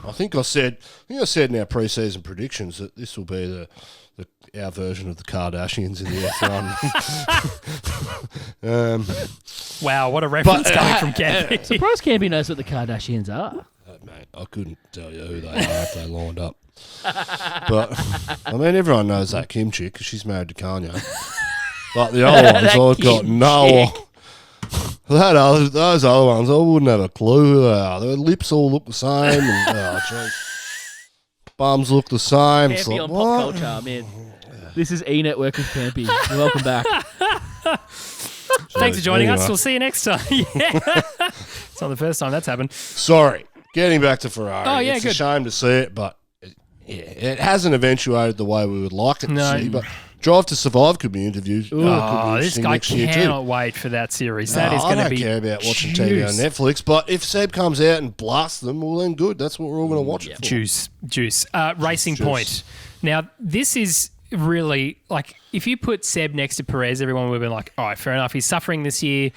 I think I said in our pre-season predictions that this will be our version of the Kardashians in the F1. Wow, what a reference coming from Campy. Surprised Campy knows what the Kardashians are. Mate, I couldn't tell you who they are if they lined up. But, I mean, everyone knows that Kim chick because she's married to Kanye. Like the other ones, I've got no... Those other ones, I wouldn't have a clue who they are. Their lips all look the same. And, bums look the same. Campy like, on pop culture, man. This is E-Network with Campy. Welcome back. Thanks for joining us. We'll see you next time. It's not the first time that's happened. Sorry. Getting back to Ferrari. Oh, yeah, it's good. a shame to see it, but it hasn't eventuated the way we would like it to see. But Drive to Survive could be interviewed. This guy cannot wait for that series. That is going to be. I don't care about watching TV on Netflix, but if Seb comes out and blasts them, well, then good. That's what we're all going to watch it for. Juice. Racing Point. Now, this is really like if you put Seb next to Perez, everyone would have been like, all right, fair enough. He's suffering this year,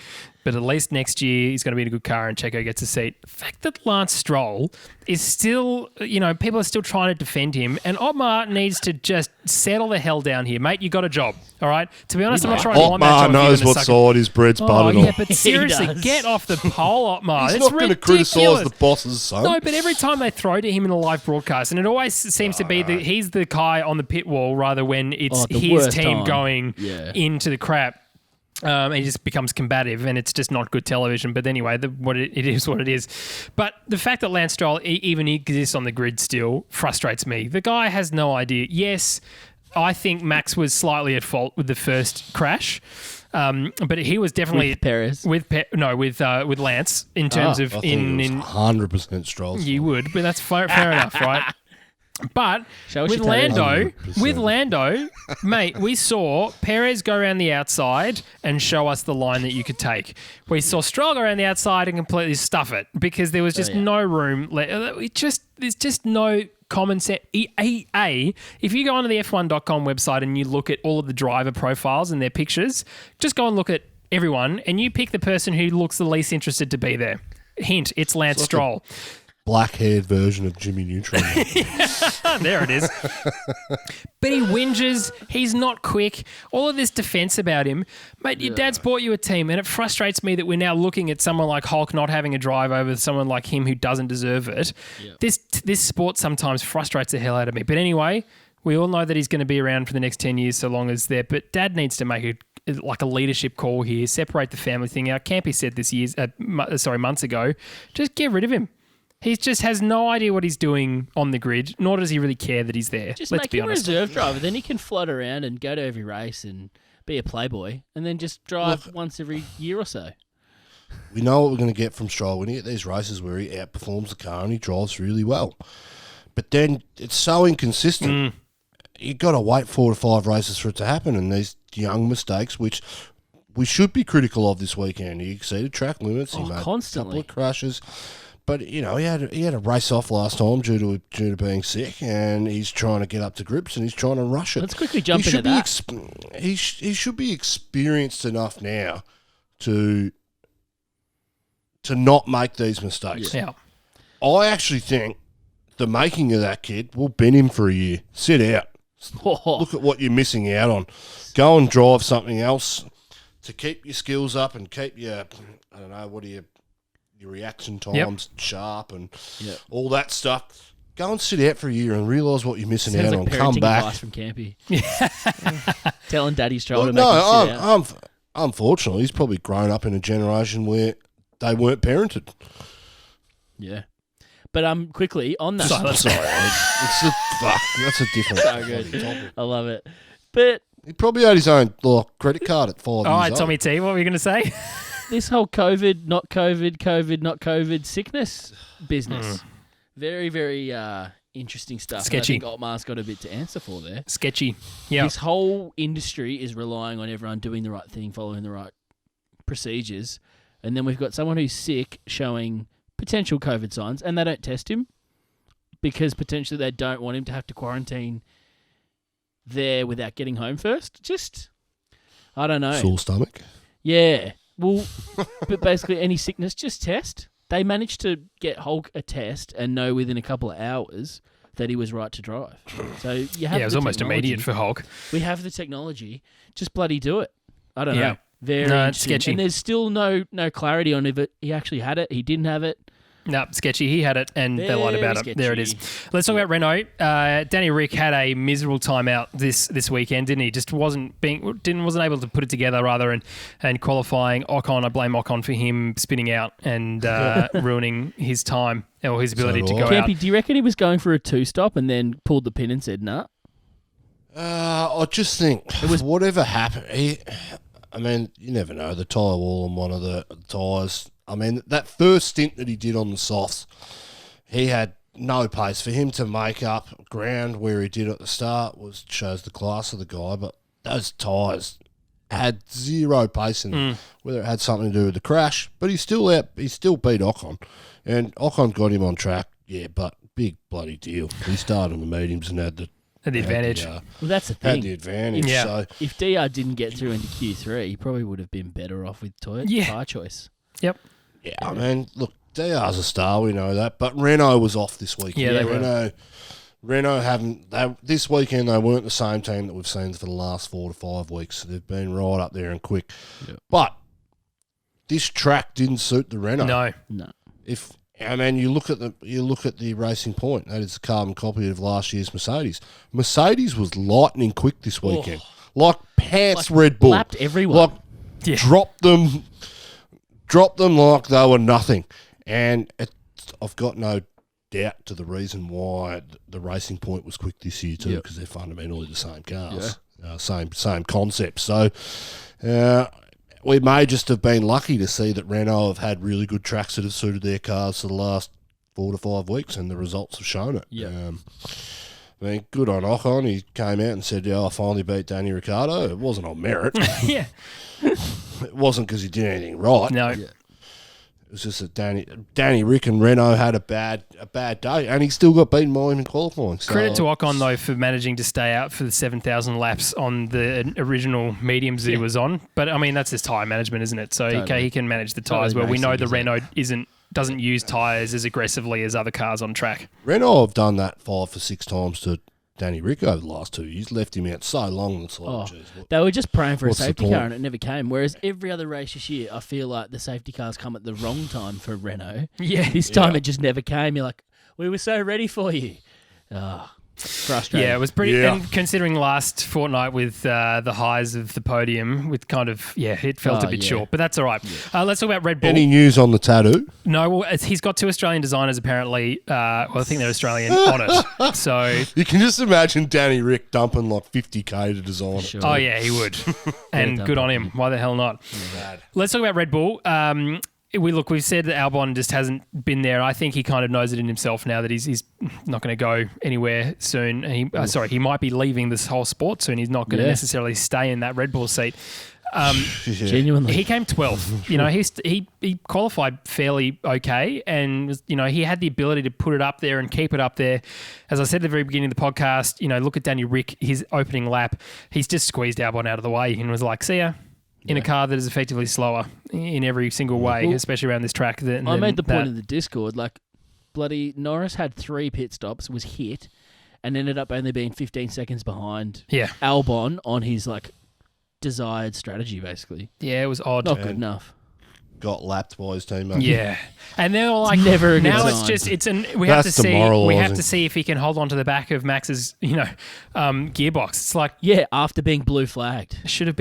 but at least next year he's going to be in a good car and Checo gets a seat. The fact that Lance Stroll is still, people are still trying to defend him, and Otmar needs to just settle the hell down here. Mate, you got a job, all right? To be honest, I'm not trying to want that job. Otmar knows what side his bread's buttered on. Yeah, but seriously, get off the pole, Otmar. He's not going to criticise the boss's son. No, but every time they throw to him in a live broadcast, and it always seems to be that he's the guy on the pit wall rather when it's his team going into the crap. He just becomes combative, and it's just not good television. But anyway, it is what it is. But the fact that Lance Stroll even exists on the grid still frustrates me. The guy has no idea. Yes, I think Max was slightly at fault with the first crash, but he was definitely with Perez. With Lance in terms of I think it was 100% Stroll. You would, but that's fair enough, right? But with Lando, mate, we saw Perez go around the outside and show us the line that you could take. We saw Stroll go around the outside and completely stuff it because there was just no room. There's just no common sense. If you go onto the F1.com website and you look at all of the driver profiles and their pictures, just go and look at everyone and you pick the person who looks the least interested to be there. Hint, it's Lance Stroll. Black-haired version of Jimmy Neutron. There it is. But he whinges. He's not quick. All of this defense about him. Mate, your dad's bought you a team, and it frustrates me that we're now looking at someone like Hulk not having a drive over someone like him who doesn't deserve it. Yeah. This sport sometimes frustrates the hell out of me. But anyway, we all know that he's going to be around for the next 10 years so long as there. But Dad needs to make a leadership call here, separate the family thing out. Campy said this months ago. Just get rid of him. He just has no idea what he's doing on the grid, nor does he really care that he's there. Just make him a reserve driver. Then he can float around and go to every race and be a playboy and then just drive once every year or so. We know what we're going to get from Stroll when he get these races where he outperforms the car and he drives really well. But then it's so inconsistent. you got to wait 4 to 5 races for it to happen, and these young mistakes, which we should be critical of this weekend. He exceeded track limits. He made constantly. a couple of crashes. But, he had a race off last time due to being sick, and he's trying to get up to grips, and he's trying to rush it. Let's quickly jump into that. He should be experienced enough now to not make these mistakes. Yeah. I actually think the making of that kid will bin him for a year. Sit out. Look at what you're missing out on. Go and drive something else to keep your skills up and keep your, I don't know, your reaction times sharp and all that stuff. Go and sit out for a year and realise what you're missing out on. Come back. Advice from Campy. Telling Daddy's trying to no, make him sit out. unfortunately, he's probably grown up in a generation where they weren't parented. Yeah. But quickly on that. Sorry, that's a different So good. topic. I love it. But He probably had his own credit card at 5 years All right, old. Tommy T, what were you going to say? this whole COVID, not COVID sickness business. Very, very interesting stuff. Sketchy. And I think Otmar's got a bit to answer for there. Sketchy. Yeah. This whole industry is relying on everyone doing the right thing, following the right procedures. And then we've got someone who's sick showing potential COVID signs, and they don't test him because potentially they don't want him to have to quarantine there without getting home first. Just, I don't know. Sore stomach. Yeah. Well, but basically any sickness, just test. They managed to get Hulk a test and know within a couple of hours that he was right to drive. So you have It was almost immediate for Hulk. We have the technology. Just bloody do it. I don't Yeah. know. Very No, it's interesting. sketchy. And there's still no clarity on if he actually had it, he didn't have it. No, sketchy. He had it, and they lied about it. There it is. sketchy. Let's talk about Renault. Danny Rick had a miserable timeout this weekend, didn't he? Just wasn't able to put it together rather, and qualifying. Ocon, I blame Ocon for him spinning out and ruining his time or his ability to go out. Campy, do you reckon he was going for a 2-stop and then pulled the pin and said, nah? I just think whatever happened. I mean, you never know. The tyre wall on one of the tyres. I mean, that first stint that he did on the softs, he had no pace. For him to make up ground where he did at the start shows the class of the guy. But those tyres had zero pace in them, whether it had something to do with the crash. But he still beat Ocon, and Ocon got him on track. Yeah, but big bloody deal. He started on the mediums and had the advantage. Well, that's the Had thing. the advantage. Yeah. So If DR didn't get through into Q3, he probably would have been better off with tire choice. Yep. yeah, I mean, look, DR's a star. We know that. But Renault was off this week. Yeah, they were. Renault haven't. This weekend they weren't the same team that we've seen for the last 4 to 5 weeks. They've been right up there and quick. Yep. But this track didn't suit the Renault. No. You look at the Racing Point. That is a carbon copy of last year's Mercedes. Mercedes was lightning quick this weekend, like pants. Red Bull Lapped everyone. dropped them like they were nothing. And I've got no doubt to the reason why the Racing Point was quick this year too, because they're fundamentally the same cars, same concept. So we may just have been lucky to see that Renault have had really good tracks that have suited their cars for the last 4 to 5 weeks, and the results have shown it. Yeah. I mean, good on Ocon. He came out and said, I finally beat Danny Ricciardo. It wasn't on merit. Yeah. It wasn't because he did anything right. No. It was just that Danny Rick and Renault had a bad day, and he still got beaten by him in qualifying. So, Credit to Ocon, though, for managing to stay out for the 7,000 laps on the original mediums that he was on. But, I mean, that's his tyre management, isn't it? So he can manage the tyres well. We know the Renault doesn't use tyres as aggressively as other cars on track. Renault have done that 5 or 6 times to Danny Rick over the last 2 years. Left him out so long. It's like, geez, They were just praying for a what's the safety point? car and it never came. Whereas every other race this year, I feel like the safety cars come at the wrong time for Renault. Yeah. This time it just never came. You're like, we were so ready for you. Frustrating. Yeah, it was pretty. Yeah. And considering last fortnight with the highs of the podium, with kind of it felt a bit short, but that's all right. Let's talk about Red Bull. Any news on the tattoo? No, well, he's got 2 Australian designers apparently. I think they're Australian on it. So, You can just imagine Danny Rick dumping like 50K to design it. Sure. oh yeah, he would, and good on him. Why the hell not? Let's talk about Red Bull. we've said that Albon just hasn't been there. I think he kind of knows it in himself now that he's not going to go anywhere soon. And he might be leaving this whole sport soon. He's not going to necessarily stay in that Red Bull seat. Genuinely, he came 12th. He qualified fairly okay, and he had the ability to put it up there and keep it up there. As I said at the very beginning of the podcast, look at Daniel Rick, his opening lap. He's just squeezed Albon out of the way and was like, "See ya." In a car that is effectively slower in every single way, especially around this track. I made the point in the Discord, like, bloody Norris had 3 pit stops, was hit, and ended up only being 15 seconds behind Albon on his, like, desired strategy, basically. Yeah, it was odd. Not good enough. Got lapped by his teammate. Yeah, and they're like, never a good now sign. We have to see if he can hold on to the back of Max's gearbox. It's like, after being blue flagged, should have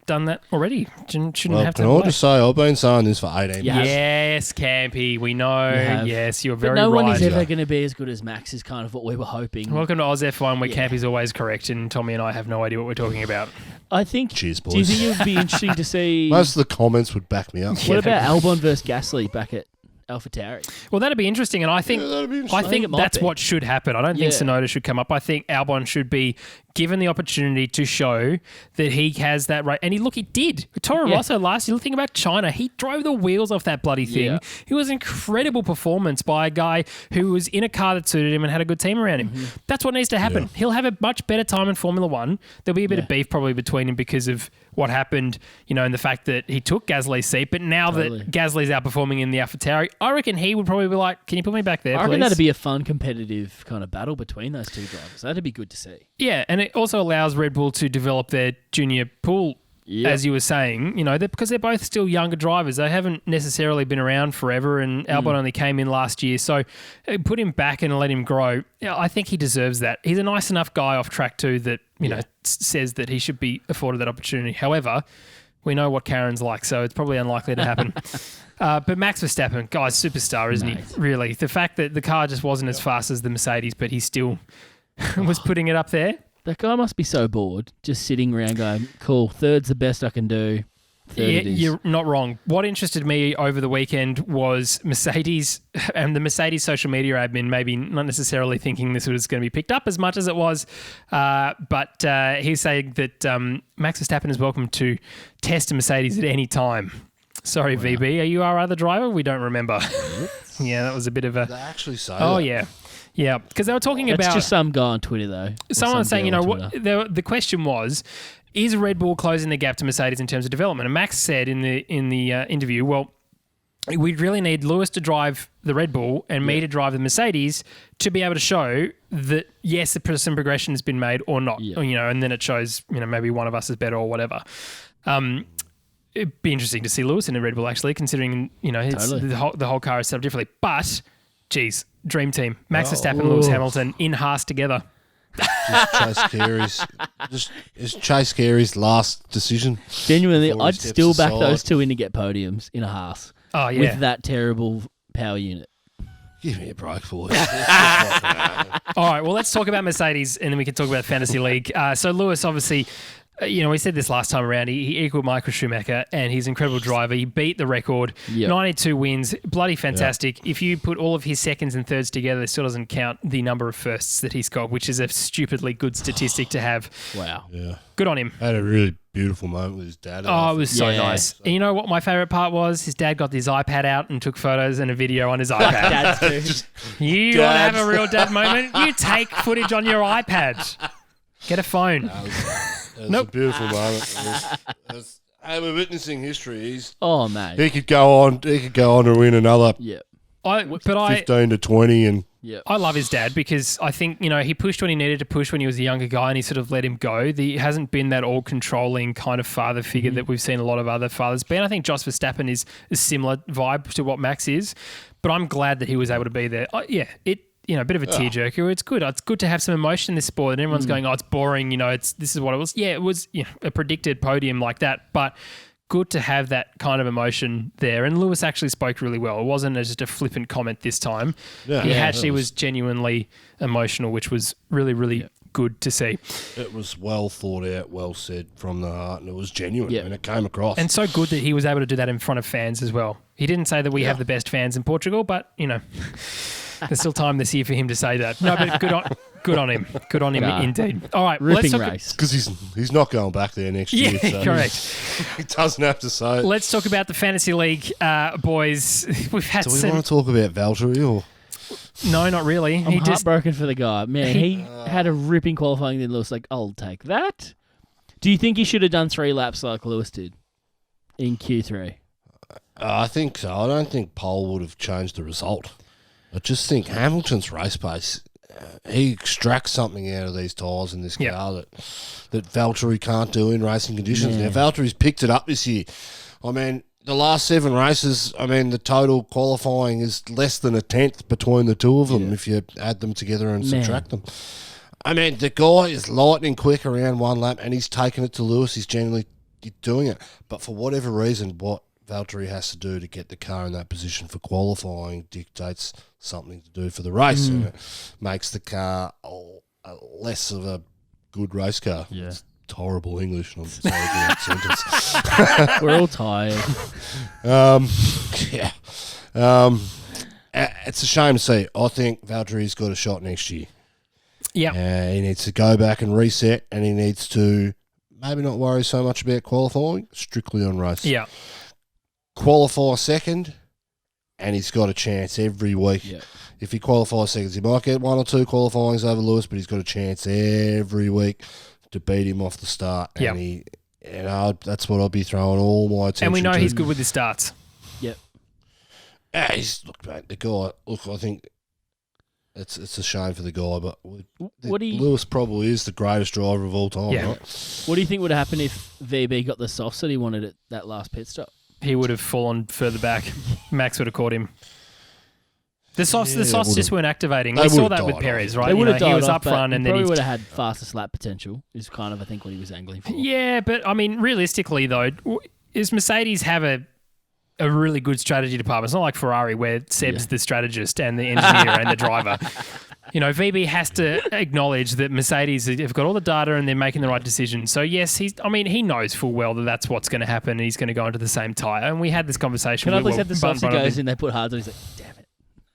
done that already. Shouldn't have to. Can I just say, I've been saying this for 18 years. Yes, Campy, we know. Yes, you're very right. No one right. is ever going to be as good as Max is kind of what we were hoping. Welcome to Oz F1, where Campy's always correct and Tommy and I have no idea what we're talking about. I think. Cheers, boys. Do you think it would be interesting to see? Most of the comments would back me up. What about Albon versus Gasly back at AlphaTauri? Well, that'd be interesting, and I think that's what should happen. I don't think Tsunoda should come up. I think Albon should be given the opportunity to show that he has that right. And he did. Toro Rosso last year, think about China. He drove the wheels off that bloody thing. Yeah. It was an incredible performance by a guy who was in a car that suited him and had a good team around him. Mm-hmm. That's what needs to happen. Yeah. He'll have a much better time in Formula One. There'll be a bit of beef probably between him because of what happened, and the fact that he took Gasly's seat. But now that Gasly's outperforming in the AlphaTauri, I reckon he would probably be like, can you put me back there, please? I reckon that'd be a fun, competitive kind of battle between those two drivers. That'd be good to see. Yeah, and it also allows Red Bull to develop their junior pool, as you were saying, because they're both still younger drivers. They haven't necessarily been around forever, and Albon only came in last year. So put him back and let him grow. I think he deserves that. He's a nice enough guy off track too that, says that he should be afforded that opportunity. However, we know what Karen's like, so it's probably unlikely to happen. But Max Verstappen, guys, superstar, isn't he? Really. The fact that the car just wasn't as fast as the Mercedes, but he still was putting it up there. That guy must be so bored, just sitting around going, cool, third's the best I can do. You're not wrong. What interested me over the weekend was Mercedes and the Mercedes social media admin, maybe not necessarily thinking this was going to be picked up as much as it was, but he's saying that Max Verstappen is welcome to test a Mercedes at any time. Sorry, VB, are you our other driver? We don't remember. Yeah, that was a bit of a... They actually say Oh, that. yeah. Yeah, because they were talking about... That's just some guy on Twitter, though. Someone was saying, the question was, is Red Bull closing the gap to Mercedes in terms of development? And Max said in the interview, well, we'd really need Lewis to drive the Red Bull and me to drive the Mercedes to be able to show that, yes, some progression has been made or not. Yeah. And then it shows, maybe one of us is better or whatever. It'd be interesting to see Lewis in the Red Bull, actually, considering, the whole car is set up differently. But, geez, dream team. Max Verstappen, Lewis Hamilton in HAAS together. It's Chase Carey's last decision. Genuinely, I'd still back those two in to get podiums in a HAAS. Oh, yeah. With that terrible power unit. Give me a break, boys. All right, well, let's talk about Mercedes and then we can talk about Fantasy League. So Lewis, obviously... we said this last time around. He equaled Michael Schumacher, and he's an incredible driver. He beat the record. Yep. 92 wins. Bloody fantastic. Yep. If you put all of his seconds and thirds together, it still doesn't count the number of firsts that he's got, which is a stupidly good statistic to have. Wow. Yeah. Good on him. Had a really beautiful moment with his dad. Oh, it was so nice. And you know what my favourite part was? His dad got his iPad out and took photos and a video on his iPad. You want to have a real dad moment? You take footage on your iPad. Get a phone. It was a beautiful moment. We're witnessing history. Mate. He could go on to win another 15 to 20. And I love his dad because I think, he pushed when he needed to push when he was a younger guy and he sort of let him go. He hasn't been that all-controlling kind of father figure that we've seen a lot of other fathers be. And I think Jos Verstappen is a similar vibe to what Max is. But I'm glad that he was able to be there. A bit of a tearjerker. It's good. It's good to have some emotion in this sport. And everyone's going, it's boring. This is what it was. Yeah, it was a predicted podium like that. But good to have that kind of emotion there. And Lewis actually spoke really well. It wasn't just a flippant comment this time. Yeah, he actually was genuinely emotional, which was really, really good to see. It was well thought out, well said from the heart, and it was genuine, Yeah. and it came across. And so good that he was able to do that in front of fans as well. He didn't say that we have the best fans in Portugal, but, there's still time this year for him to say that. No, but good on him. Good on him indeed. All right, Ripping let's talk race. Because he's not going back there next year. So correct. He doesn't have to say it. Let's talk about the Fantasy League, boys. We've had Do we some... want to talk about Valtteri or... No, not really. I'm heartbroken for the guy. Man, he had a ripping qualifying, then Lewis like, I'll take that. Do you think he should have done 3 laps like Lewis did in Q3? I think so. I don't think Pole would have changed the result. I just think Hamilton's race pace, he extracts something out of these tyres in this car that Valtteri can't do in racing conditions. Yeah. Now, Valtteri's picked it up this year. I mean, the last 7 races, the total qualifying is less than a tenth between the two of them if you add them together and subtract them. The guy is lightning quick around 1 lap, and he's taken it to Lewis. He's generally doing it. But for whatever reason, what Valtteri has to do to get the car in that position for qualifying dictates something to do for the race, and it makes the car less of a good race car. Yeah. It's horrible English. I'm sorry for that sentence. We're all tired. It's a shame to see. I think Valtteri's got a shot next year. Yeah. He needs to go back and reset, and he needs to maybe not worry so much about qualifying, strictly on race. Yeah. Qualify second, and he's got a chance every week. Yeah. If he qualifies seconds, he might get 1 or 2 qualifyings over Lewis, but he's got a chance every week to beat him off the start. And that's what I'll be throwing all my attention to. And we know he's good with his starts. Yep. The guy. Look, I think it's a shame for the guy, but Lewis probably is the greatest driver of all time. Yeah. Right? What do you think would happen if VB got the softs that he wanted at that last pit stop? He would have fallen further back. Max would have caught him. The softs just weren't activating. We saw that with Perez, right? They would have died he was off, up front, and then probably he would have had fastest lap potential. Is kind of I think what he was angling for. Yeah, but realistically though, is Mercedes have a really good strategy department? It's not like Ferrari where Seb's the strategist and the engineer and the driver. VB has to acknowledge that Mercedes have got all the data and they're making the right decision. So yes, he knows full well that that's what's going to happen. And he's going to go into the same tyre. And we had this conversation. Can I please have the softs he goes in? They put hards on. He's like, damn it.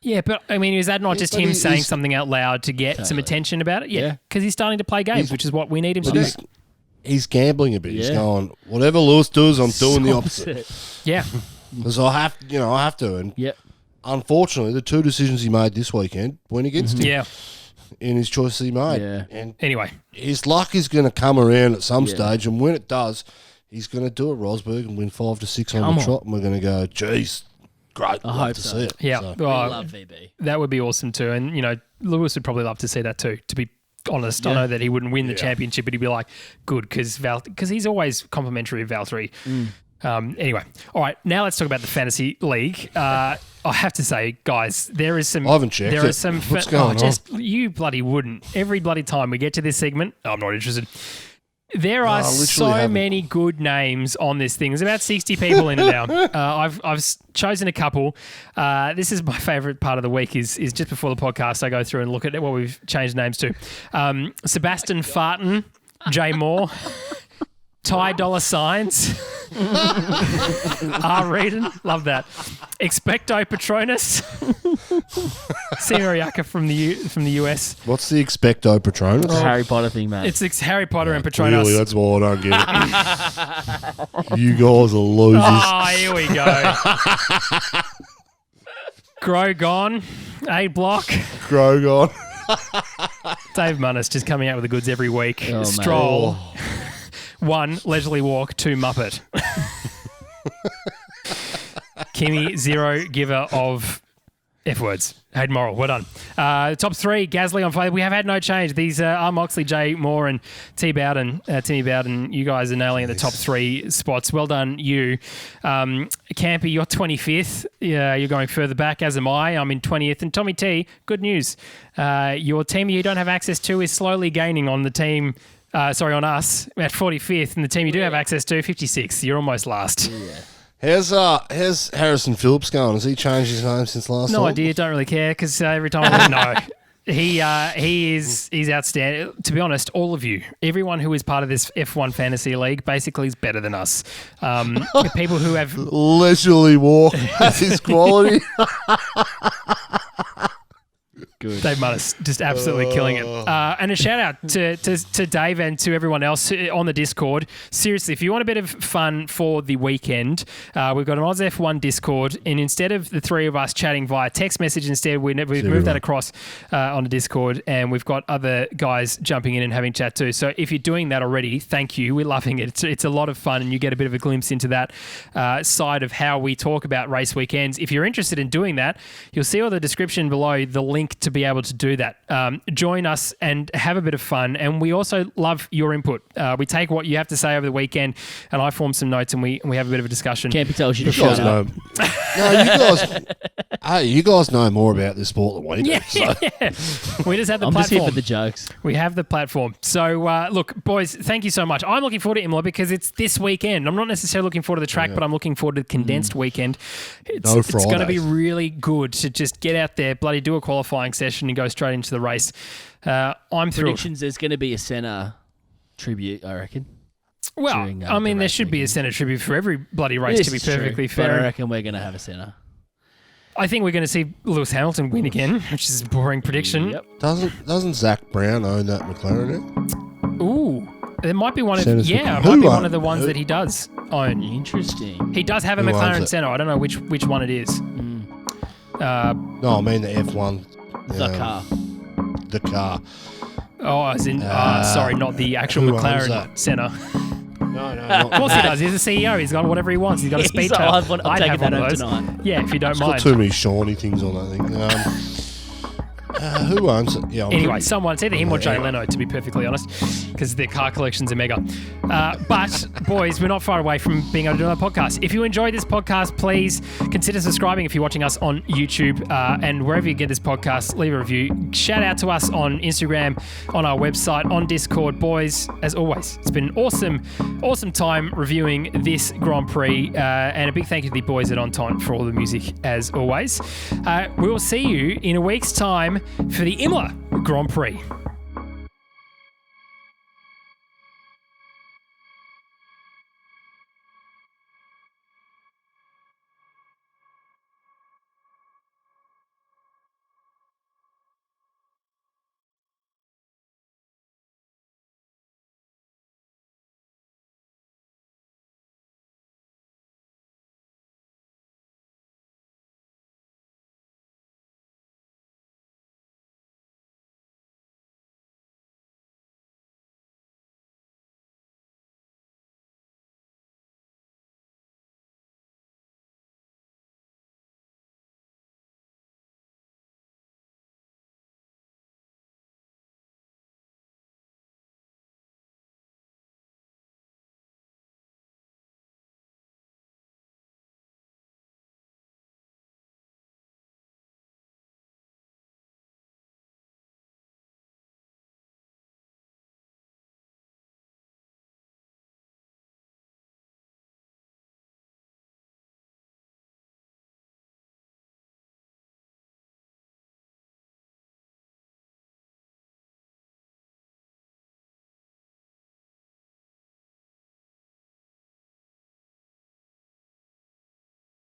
Yeah, but is that not just him saying something out loud to get some attention about it? Yeah, because he's starting to play games, which is what we need him to do. He's gambling a bit. He's going, whatever Lewis does, I'm doing the opposite. Yeah, because I have to. And unfortunately, the 2 decisions he made this weekend went against him. Yeah, in his choices he made. Yeah. And anyway, his luck is going to come around at some stage, and when it does, he's going to do it Rosberg and win 5 to 6 on the trot, and we're going to go, geez. Great. I hope to so. see it. Yeah. So. We love VB. That would be awesome too. And, Lewis would probably love to see that too, to be honest. I know that he wouldn't win the championship, but he'd be like, good, because he's always complimentary of Valtteri. Anyway. All right. Now let's talk about the Fantasy League. I have to say, guys, there is some... I haven't checked There it. is some... What's going on? You bloody wouldn't. Every bloody time we get to this segment, I'm not interested. There are so many good names on this thing. There's about 60 people in it now. I've chosen a couple. This is my favourite part of the week is just before the podcast I go through and look at what we've changed names to. Sebastian Farton, Jay Moore, Ty Dollar Signs, R. Reedon, love that. Expecto Patronus, Simariaka from the US. What's the Expecto Patronus? It's a Harry Potter thing, mate. It's Harry Potter and Patronus. Clearly, that's why I don't get it. You guys are losers. Oh, here we go. Grogon, A Block. Grogon. Dave Munnis just coming out with the goods every week. Oh, Stroll. 1, Leisurely Walk. 2, Muppet. Kimmy, 0, giver of F words. Hayden Morrill, well done. Top 3, Gasly on 5. We have had no change. These are Moxley, Jay Moore, and Timmy Bowden. You guys are nailing the top 3 spots. Well done, you. Campy, you're 25th. You're going further back, as am I. I'm in 20th. And Tommy T, good news. Your team you don't have access to is slowly gaining on the team. On us at 45th, and the team you do have access to, 56th. You're almost last. Yeah. How's Harrison Phillips going? Has he changed his name since last time? No idea. Don't really care because every time I no. He's outstanding. To be honest, all of you, everyone who is part of this F1 fantasy league, basically is better than us. People who have leisurely walk at his quality. Good. Dave Munnis, just absolutely killing it. And a shout out to Dave and to everyone else on the Discord. Seriously, if you want a bit of fun for the weekend, we've got an Oz F1 Discord, and instead of the three of us chatting via text message, instead we've moved that across on the Discord, and we've got other guys jumping in and having chat too. So if you're doing that already, thank you. We're loving it. It's a lot of fun, and you get a bit of a glimpse into that side of how we talk about race weekends. If you're interested in doing that, you'll see all the description below the link to be able to do that. Join us and have a bit of fun. And we also love your input. We take what you have to say over the weekend, and I form some notes, and we have a bit of a discussion. Campy tells you to shut up. You guys know more about this sport than we do. Yeah. We just have the I'm platform. just here for the jokes. We have the platform. So, look, boys, thank you so much. I'm looking forward to Imola because it's this weekend. I'm not necessarily looking forward to the track, but I'm looking forward to the condensed weekend. It's going to be really good to just get out there, bloody do a qualifying session and go straight into the race. I'm thrilled. Predictions, there's going to be a Senna tribute, I reckon. Well, during, there should be a Senna tribute for every bloody race, This to be is true, perfectly but fair. I reckon we're going to have a Senna. I think we're going to see Lewis Hamilton win again, which is a boring prediction. Yep. Doesn't Zach Brown own that McLaren now? Ooh. There might be one of Senna's it McLaren. might be Who one of the owns- ones who- that he does own. Interesting. He does have a Who owns McLaren it? Senna. I don't know which one it is. No, I mean the F1. The car. The car. Oh, as in, sorry, not the actual who owns McLaren that? Senna. No, Of course he does. He's the CEO. He's got whatever he wants. He's got a speed He's like, tail. I'm I'd taking have that one of home those. tonight. Yeah, if you don't It's got mind. too many shiny things on that thing. Who owns it? Yeah. Anyway, it's either him or Jay Leno, to be perfectly honest, because their car collections are mega. But, boys, we're not far away from being able to do another podcast. If you enjoyed this podcast, please consider subscribing if you're watching us on YouTube, and wherever you get this podcast, leave a review. Shout out to us on Instagram, on our website, on Discord. Boys, as always, it's been an awesome time reviewing this Grand Prix, and a big thank you to the boys at On Time for all the music, as always. We will see you in a week's time for the Imola Grand Prix.